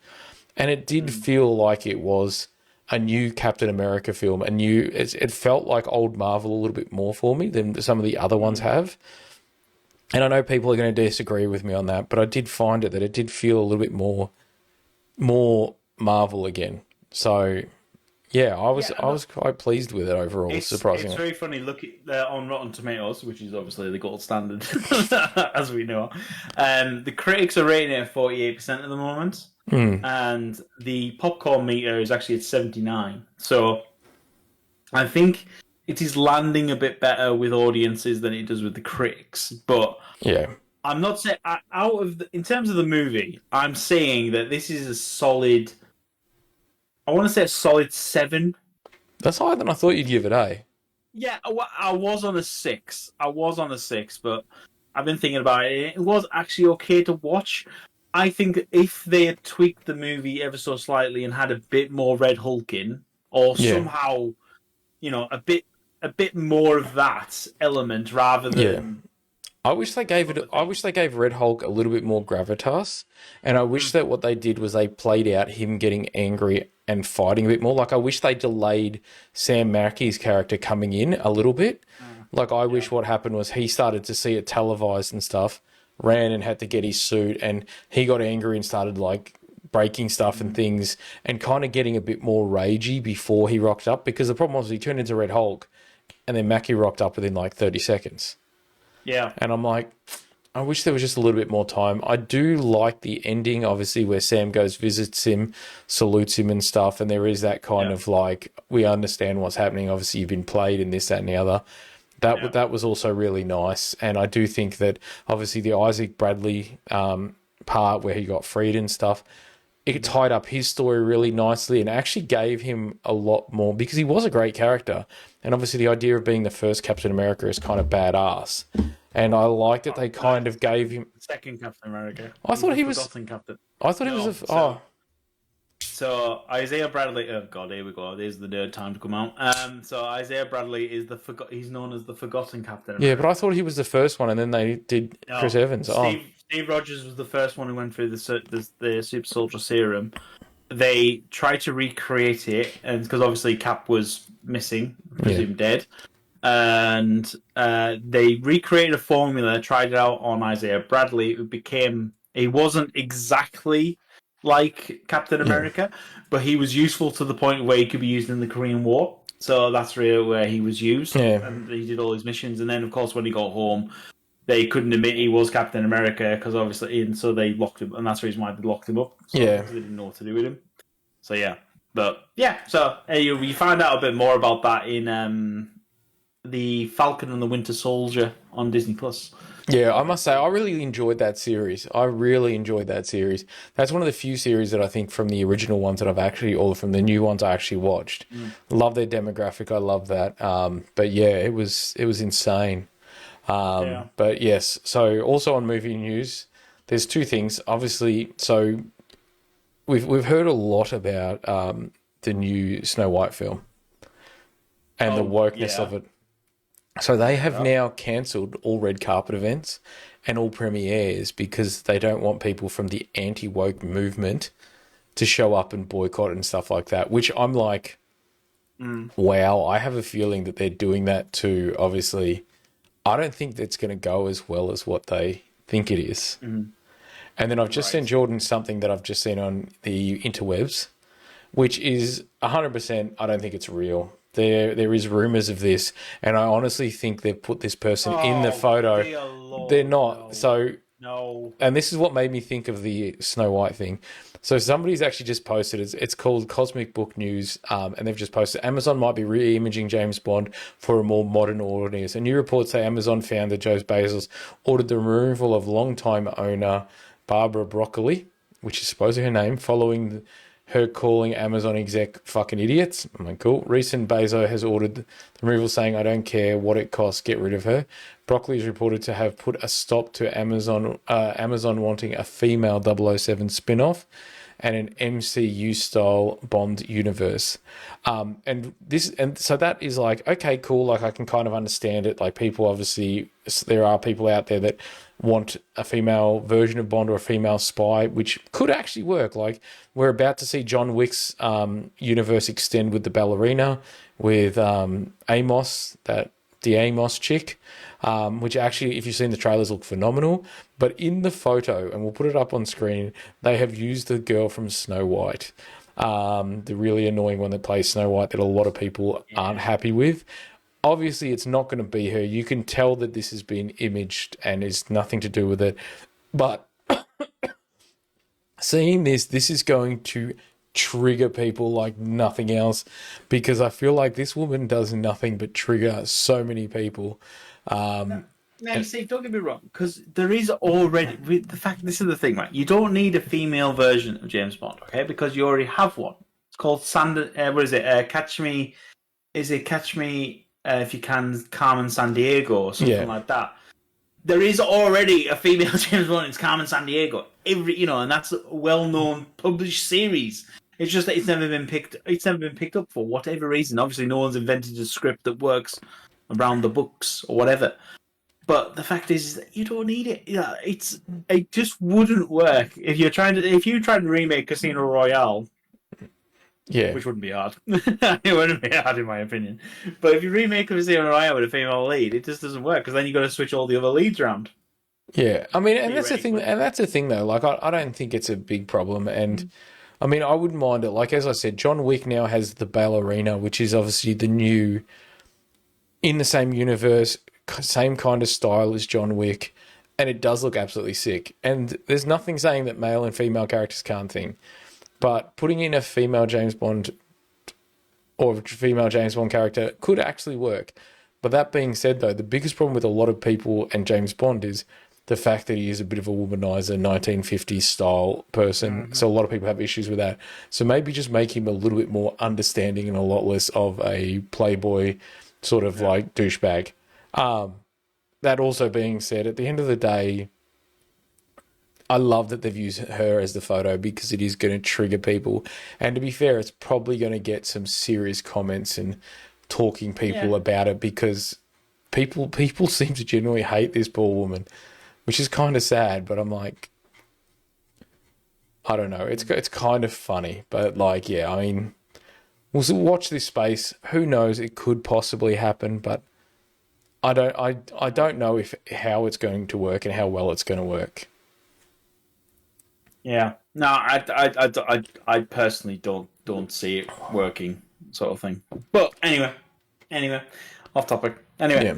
And it did feel like it was a new Captain America film. It felt like old Marvel a little bit more for me than some of the other ones have. And I know people are going to disagree with me on that, but I did find that it did feel a little bit more Marvel again. So... Yeah, I was quite pleased with it overall, surprisingly. It's very funny. Look at on Rotten Tomatoes, which is obviously the gold standard, as we know. The critics are rating it at 48% at the moment, and the popcorn meter is actually at 79. So I think it is landing a bit better with audiences than it does with the critics. But yeah, I'm not saying in terms of the movie, I'm saying that this is a solid. I want to say a solid 7. That's higher than I thought you'd give it, eh? Yeah, I was on a 6. But I've been thinking about it. It was actually okay to watch. I think if they had tweaked the movie ever so slightly and had a bit more Red Hulk in, or somehow, a bit more of that element rather than. Yeah. I wish they gave Red Hulk a little bit more gravitas, and I wish that what they did was they played out him getting angry and fighting a bit more. Like, I wish they delayed Sam Mackey's character coming in a little bit. Like, I wish what happened was he started to see it televised and stuff, ran and had to get his suit, and he got angry and started, like, breaking stuff and things, and kind of getting a bit more ragey before he rocked up, because the problem was he turned into Red Hulk, and then Mackey rocked up within, like, 30 seconds. Yeah. And I'm like, I wish there was just a little bit more time. I do like the ending, obviously, where Sam goes, visits him, salutes him and stuff. And there is that kind of like, we understand what's happening. Obviously, you've been played in this, that, and the other. That was also really nice. And I do think that, obviously, the Isaac Bradley part where he got freed and stuff, it tied up his story really nicely and actually gave him a lot more, because he was a great character. And obviously the idea of being the first Captain America is kind of badass. And I like that they kind of gave him... Second Captain America. I thought he was... Captain. I thought he was a... So Isaiah Bradley... Oh, God, here we go. There's the nerd time to come out. So Isaiah Bradley is he's known as the Forgotten Captain America. Yeah, but I thought he was the first one, and then they did Chris Evans. Steve Rogers was the first one who went through the Super Soldier Serum. They tried to recreate it, and because obviously Cap was missing, presumed dead, and they recreated a formula, tried it out on Isaiah Bradley. He wasn't exactly like Captain America, but he was useful to the point where he could be used in the Korean War. So that's really where he was used, and he did all his missions. And then, of course, when he got home, they couldn't admit he was Captain America because obviously, and so they locked him, and that's the reason why they locked him up. So they didn't know what to do with him. So so you find out a bit more about that in the Falcon and the Winter Soldier on Disney Plus. Yeah, I must say, I really enjoyed that series. I really enjoyed that series. That's one of the few series that I think from the original ones that I've actually, or from the new ones I actually watched. Love their demographic. I love that. But yeah, it was insane. Yeah. But yes, so also on movie news, there's two things. Obviously, so we've heard a lot about the new Snow White film and the Oh, wokeness yeah. of it. So they have Yeah. now cancelled all red carpet events and all premieres because they don't want people from the anti-woke movement to show up and boycott and stuff like that, which I'm like, wow, I have a feeling that they're doing that to, obviously, I don't think that's going to go as well as what they think it is. And then I've just sent Right. Jordan something that I've just seen on the interwebs, which is 100%, I don't think it's real. There is rumors of this, and I honestly think they've put this person in the Oh, photo. dear They're Lord, not. no. So, No. and this is what made me think of the Snow White thing. So somebody's actually just posted, it's called Cosmic Book News, and they've just posted, Amazon might be re-imaging James Bond for a more modern audience. A new report say Amazon founder Joe Bezos ordered the removal of longtime owner Barbara Broccoli, which is supposedly her name, following her calling Amazon exec fucking idiots. I'm like, cool. Recent Bezos has ordered the removal, saying, I don't care what it costs, get rid of her. Broccoli is reported to have put a stop to Amazon wanting a female 007 spin-off and an MCU style Bond universe. And so that is like, okay, cool. Like I can kind of understand it. Like people obviously, there are people out there that want a female version of Bond or a female spy, which could actually work. Like we're about to see John Wick's universe extend with the ballerina, with Amos, the Amos chick, which actually, if you've seen the trailers, look phenomenal. But in the photo, and we'll put it up on screen, they have used the girl from Snow White, the really annoying one that plays Snow White that a lot of people aren't happy with. Obviously, it's not going to be her. You can tell that this has been imaged and is nothing to do with it. But seeing this is going to trigger people like nothing else, because I feel like this woman does nothing but trigger so many people. Now, you see, don't get me wrong, because there is already with the fact. This is the thing, right? You don't need a female version of James Bond, okay? Because you already have one. It's called what is it? Catch Me? Is it Catch Me If You Can, Carmen San Diego or something Yeah, like that? There is already a female James Bond. It's Carmen San Diego. And that's a well-known published series. It's just that it's never been picked. It's never been picked up for whatever reason. Obviously, no one's invented a script that works around the books or whatever. But the fact is that you don't need it. Yeah, it just wouldn't work if you try to remake Casino Royale, yeah. which wouldn't be hard. It wouldn't be hard in my opinion. But if you remake Casino Royale with a female lead, it just doesn't work because then you got to switch all the other leads around. Yeah, I mean, and that's the thing, Theoretically. and that's the thing though. Like, I don't think it's a big problem, and I mean, I wouldn't mind it. Like as I said, John Wick now has the ballerina, which is obviously the new in the same universe, same kind of style as John Wick, and it does look absolutely sick. And there's nothing saying that male and female characters can't sing, but putting in a female James Bond or a female James Bond character could actually work. But that being said, though, the biggest problem with a lot of people and James Bond is the fact that he is a bit of a womanizer, 1950s style person. So a lot of people have issues with that. So maybe just make him a little bit more understanding and a lot less of a playboy sort of like douchebag. That also being said, at the end of the day, I love that they've used her as the photo because it is going to trigger people. And to be fair, it's probably going to get some serious comments and talking people Yeah. about it because people seem to genuinely hate this poor woman, which is kind of sad. But I'm like, I don't know. It's kind of funny, but like, yeah, I mean, we'll watch this space. Who knows? It could possibly happen, but I don't know how it's going to work and how well it's going to work. Yeah. No, I personally don't see it working, sort of thing. But anyway, off topic. Anyway,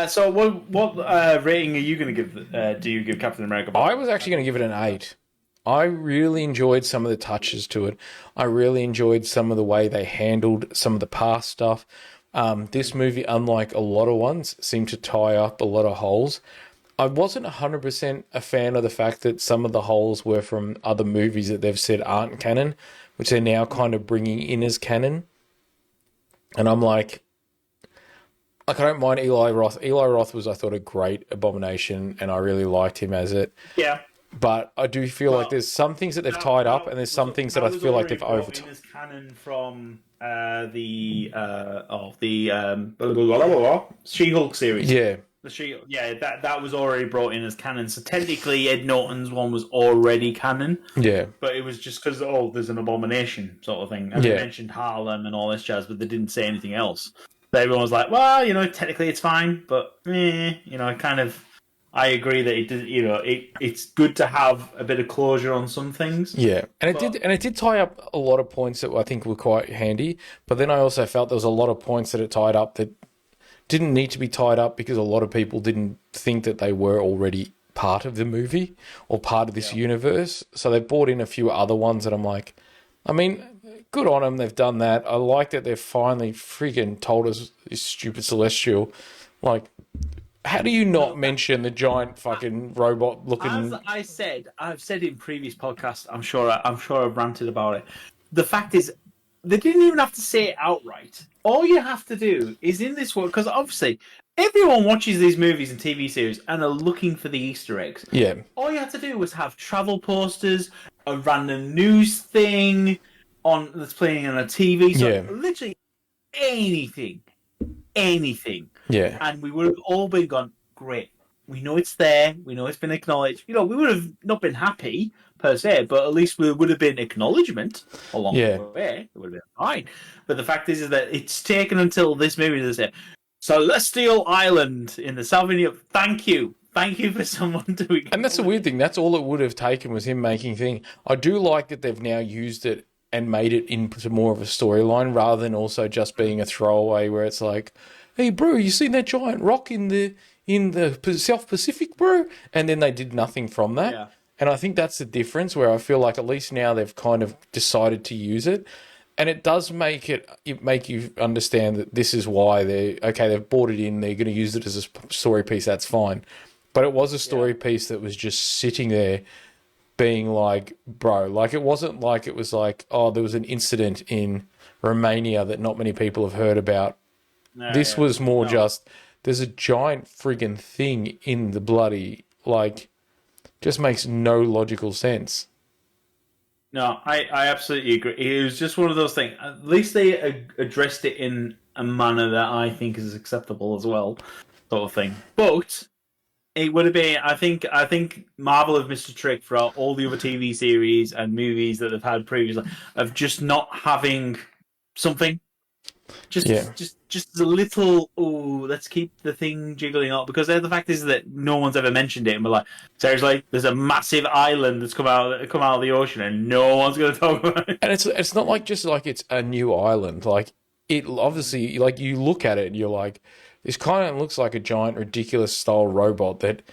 so what rating are you going to give? Do you give Captain America? I was actually going to give it an 8. I really enjoyed some of the touches to it. I really enjoyed some of the way they handled some of the past stuff. This movie, unlike a lot of ones, seemed to tie up a lot of holes. I wasn't 100% a fan of the fact that some of the holes were from other movies that they've said aren't canon, which they're now kind of bringing in as canon. And I'm like, I don't mind Eli Roth. Eli Roth was, I thought, a great Abomination, and I really liked him as it. Yeah. But I do feel like there's some things that they've tied up, and there's some things that I feel like they've overtied. As canon from the She-Hulk series. Yeah. That was already brought in as canon. So technically, Ed Norton's one was already canon. Yeah. But it was just because there's an Abomination sort of thing, and they mentioned Harlem and all this jazz, but they didn't say anything else. So everyone was like, well, technically it's fine, but kind of. I agree that it's good to have a bit of closure on some things. Yeah, and it did tie up a lot of points that I think were quite handy. But then I also felt there was a lot of points that it tied up that didn't need to be tied up because a lot of people didn't think that they were already part of the movie or part of this universe. So they brought in a few other ones that I'm like, I mean, good on them. They've done that. I like that they've finally freaking told us this stupid Celestial, like. How do you not mention the giant fucking robot looking? As I've said in previous podcasts. I'm sure I've ranted about it. The fact is, they didn't even have to say it outright. All you have to do is in this world, because obviously everyone watches these movies and TV series and are looking for the Easter eggs. Yeah. All you had to do was have travel posters, a random news thing that's playing on a TV. So literally anything. Yeah. And we would have all been gone, great. We know it's there. We know it's been acknowledged. We would have not been happy per se, but at least we would have been acknowledgement along the way. It would have been fine. But the fact is that it's taken until this movie to say, Celestial Island in the South India. Thank you. Thank you for someone doing it. And that's the weird thing. That's all it would have taken was him making thing. I do like that they've now used it and made it into more of a storyline rather than also just being a throwaway where it's like, hey, bro, you seen that giant rock in the South Pacific, bro? And then they did nothing from that. Yeah. And I think that's the difference where I feel like at least now they've kind of decided to use it. And it does make you understand that this is why they've brought it in, they're going to use it as a story piece, that's fine. But it was a story piece that was just sitting there being like, bro, like it wasn't like it was like, oh, there was an incident in Romania that not many people have heard about. This was more just, there's a giant friggin' thing in the bloody, like, just makes no logical sense. No, I absolutely agree. It was just one of those things. At least they addressed it in a manner that I think is acceptable as well, sort of thing. But it would have been, I think Marvel have missed a trick throughout all the other TV series and movies that they've had previously of just not having something. Just a little. Oh, let's keep the thing jiggling up because the fact is that no one's ever mentioned it, and we're like, seriously, there's a massive island that's come out of the ocean, and no one's going to talk about it. And it's not like just like it's a new island. Like it obviously, like you look at it and you're like, this kind of looks like a giant, ridiculous style robot that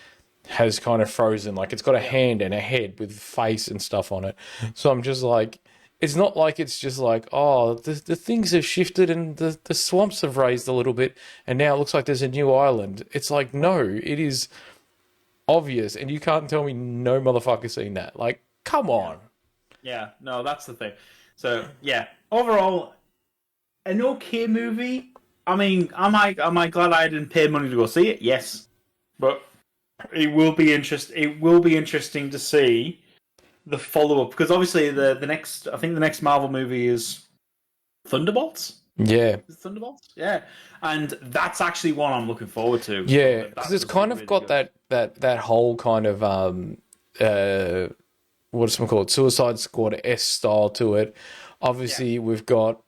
has kind of frozen. Like it's got a hand and a head with face and stuff on it. So I'm just like. It's not like it's just like, oh, the things have shifted and the swamps have raised a little bit and now it looks like there's a new island. It's like, no, it is obvious and you can't tell me no motherfucker's seen that. Like, come on. Yeah, no, that's the thing. So, yeah, overall, an okay movie. I mean, am I glad I didn't pay money to go see it? Yes. But it will be interesting to see the follow-up because obviously the next Marvel movie is Thunderbolts. Yeah, Thunderbolts. Yeah, and that's actually one I'm looking forward to. Yeah, because it's kind of really got good. that whole kind of what's it called, Suicide Squad-esque style to it. Obviously, we've got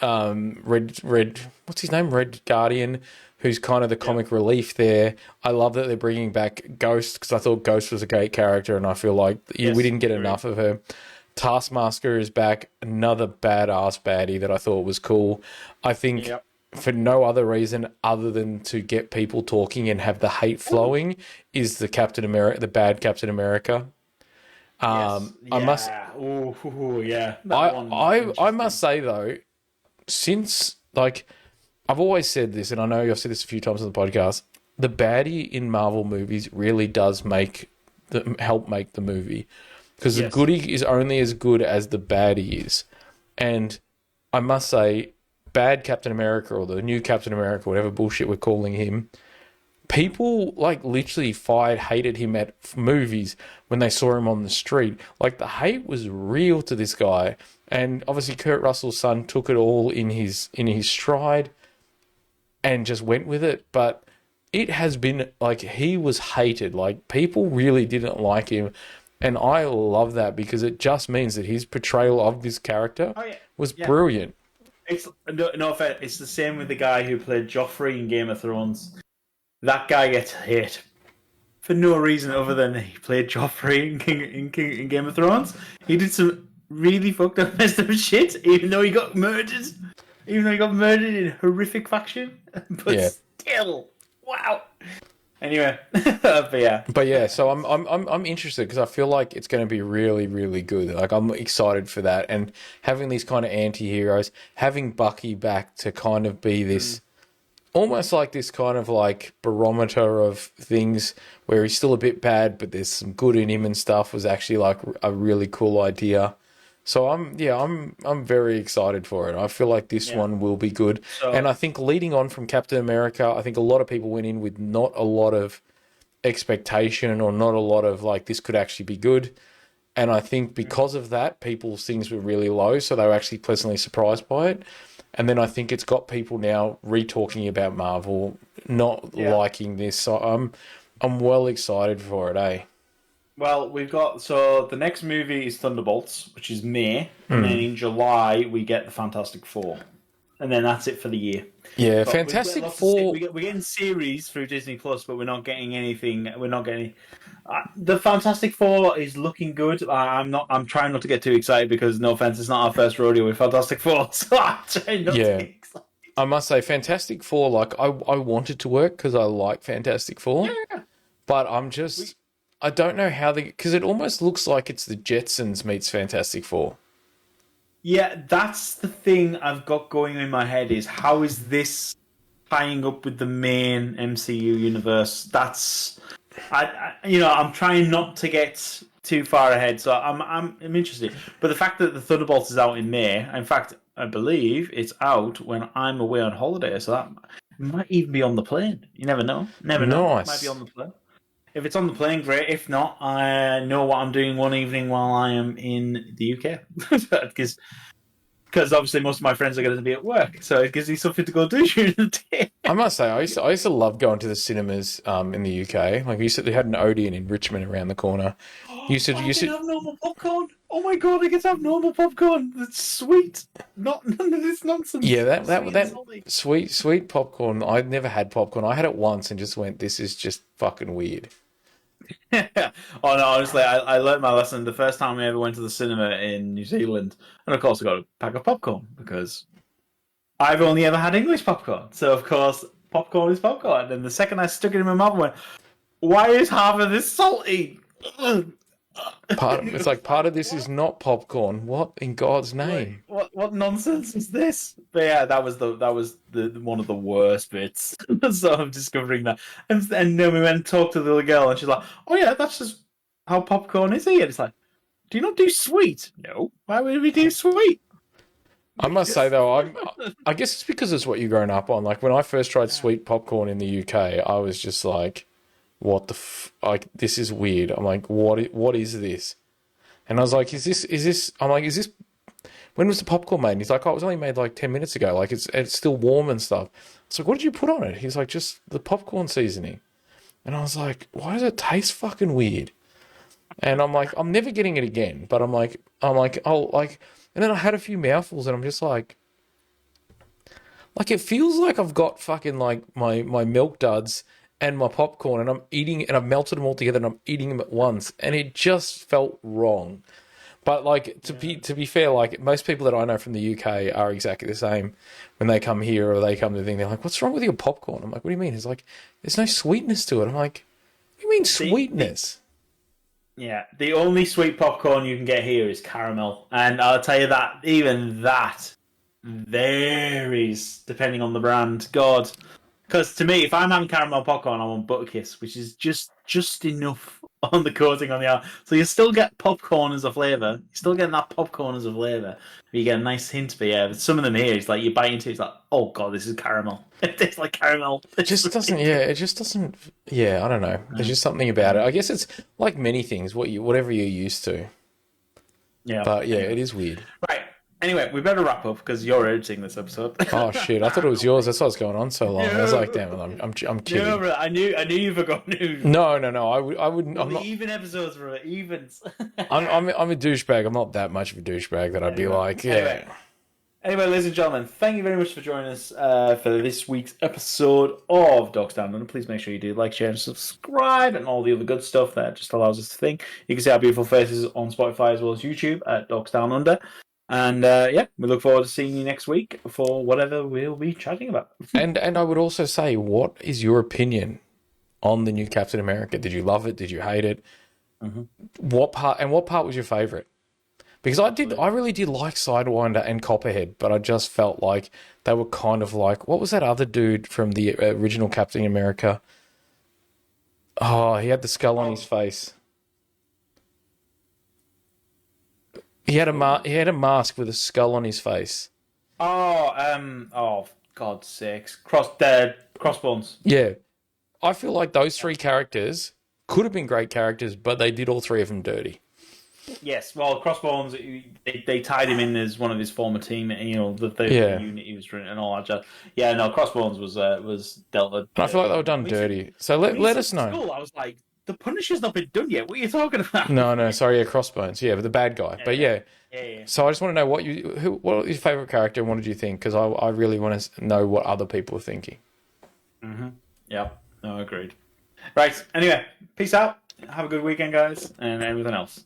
Red. What's his name? Red Guardian. Who's kind of the comic relief there. I love that they're bringing back Ghost because I thought Ghost was a great character and I feel like we didn't get enough of her. Taskmaster is back, another badass baddie that I thought was cool. I think for no other reason other than to get people talking and have the hate flowing is the Captain America, the bad Captain America. I must say though, since like I've always said this, and I know I've said this a few times on the podcast, the baddie in Marvel movies really does help make the movie, because the goodie is only as good as the baddie is. And I must say, bad Captain America, or the new Captain America, whatever bullshit we're calling him, people like literally hated him at movies when they saw him on the street. Like, the hate was real to this guy, and obviously Kurt Russell's son took it all in his stride and just went with it. But it has been like, he was hated. Like, people really didn't like him, and I love that, because it just means that his portrayal of this character was brilliant. It's no offense. It's the same with the guy who played Joffrey in Game of Thrones. That guy gets hate for no reason other than he played Joffrey in Game of Thrones. He did some really fucked up, messed up shit, even though he got murdered. Even though he got murdered in horrific fashion. But still, wow. Anyway, but yeah. So I'm interested, because I feel like it's going to be really, really good. Like, I'm excited for that, and having these kind of anti-heroes, having Bucky back to kind of be this, almost like this kind of like barometer of things, where he's still a bit bad, but there's some good in him and stuff, was actually like a really cool idea. So I'm very excited for it. I feel like this one will be good. And I think leading on from Captain America, I think a lot of people went in with not a lot of expectation, or not a lot of like, this could actually be good. And I think because of that, people's things were really low, so they were actually pleasantly surprised by it. And then I think it's got people now re-talking about Marvel, not liking this. So I'm well excited for it, eh? Well, the next movie is Thunderbolts, which is May, and then in July we get the Fantastic Four, and then that's it for the year. Yeah, but Fantastic Four. We're getting series through Disney Plus, but we're not getting anything. We're not getting. The Fantastic Four is looking good. I'm trying not to get too excited, because no offense, it's not our first rodeo with Fantastic Four, so I'm trying not to get excited. I must say, Fantastic Four. Like, I want it to work, because I like Fantastic Four, but I don't know how because it almost looks like it's the Jetsons meets Fantastic Four. Yeah, that's the thing I've got going in my head, is how is this tying up with the main MCU universe? I'm trying not to get too far ahead, so I'm interested. But the fact that the Thunderbolts is out in May, in fact, I believe it's out when I'm away on holiday, so that might even be on the plane. You never know. Never know. It might be on the plane. If it's on the plane, great. If not, I know what I'm doing one evening while I am in the UK. Because obviously most of my friends are going to be at work, so it gives me something to go do during the day. I must say, I used to love going to the cinemas in the UK. Like, they had an Odeon in Richmond around the corner. I can have normal popcorn. Oh my god, I get to have normal popcorn. That's sweet. None of this nonsense. Yeah, that sweet popcorn. I'd never had popcorn. I had it once and just went, this is just fucking weird. Oh no, honestly, I learned my lesson the first time I ever went to the cinema in New Zealand, and of course I got a pack of popcorn, because I've only ever had English popcorn, so of course popcorn is popcorn. And the second I stuck it in my mouth, I went, "Why is half of this salty?" Part of this is not popcorn. What in God's name? What nonsense is this? But yeah, that was the one of the worst bits. So I'm discovering that, and then we went and talked to the little girl, and she's like, "Oh yeah, that's just how popcorn is here." It's like, do you not do sweet? No. Why would we do sweet? I must say though, I guess it's because it's what you're growing up on. Like, when I first tried sweet popcorn in the UK, I was just like, what the like, this is weird. I'm like, what is this? And I was like, is this when was the popcorn made? And he's like, oh, it was only made like 10 minutes ago. Like, it's still warm and stuff. It's like, what did you put on it? He's like, just the popcorn seasoning. And I was like, why does it taste fucking weird? And I'm like, I'm never getting it again. But I'm like, oh, like, and then I had a few mouthfuls and I'm just like it feels like I've got fucking like my milk duds and my popcorn, and I'm eating, and I've melted them all together, and I'm eating them at once, and it just felt wrong. But like, to be fair, like, most people that I know from the UK are exactly the same. When they come here or they come to the thing, they're like, "What's wrong with your popcorn?" I'm like, "What do you mean?" He's like, "There's no sweetness to it." I'm like, "What do you mean sweetness?" Yeah, the only sweet popcorn you can get here is caramel, and I'll tell you that even that varies depending on the brand. God. Because to me, if I'm having caramel popcorn, I want Butterkiss, which is just enough on the coating on the outside. So you still get popcorn as a flavour. You're still getting that popcorn as a flavour. You get a nice hint, but yeah, some of them here, it's like you bite into it, it's like, oh god, this is caramel. It tastes like caramel. It just doesn't. Yeah, it just doesn't. Yeah, I don't know. There's just something about it. I guess it's like many things. Whatever you're used to. Yeah. But yeah, it is weird. Right. Anyway, we better wrap up because you're editing this episode. Oh shit! I thought it was yours. That's why it's going on so long. I was like, damn, I'm kidding. No, bro, I knew you forgot. No. I wouldn't. I'm not. Even episodes, bro. Evens. I'm a douchebag. I'm not that much of a douchebag that I'd be like, yeah. Anyway, ladies and gentlemen, thank you very much for joining us for this week's episode of Dorks Down Under. Please make sure you do like, share, and subscribe, and all the other good stuff that just allows us to think. You can see our beautiful faces on Spotify as well as YouTube at Dorks Down Under. And yeah, we look forward to seeing you next week for whatever we'll be chatting about. And I would also say, what is your opinion on the new Captain America? Did you love it? Did you hate it? Mm-hmm. What part was your favourite? Because I really did like Sidewinder and Copperhead, but I just felt like they were kind of like, what was that other dude from the original Captain America? Oh, he had the skull on his face. He had a mask with a skull on his face. Oh, God's sakes. Crossbones. Yeah. I feel like those three characters could have been great characters, but they did all three of them dirty. Yes, well, Crossbones, they tied him in as one of his former team, the unit he was running and all that jazz. Yeah, no, Crossbones was dealt with. I feel like they were done dirty. So let us know. School, I was like, the Punisher's not been done yet. What are you talking about? No, sorry, yeah, Crossbones. Yeah, but the bad guy. But yeah. So I just want to know what was your favourite character and what did you think? Because I really want to know what other people are thinking. Mm-hmm. Yeah, no, agreed. Right, anyway, peace out. Have a good weekend, guys, and everything else.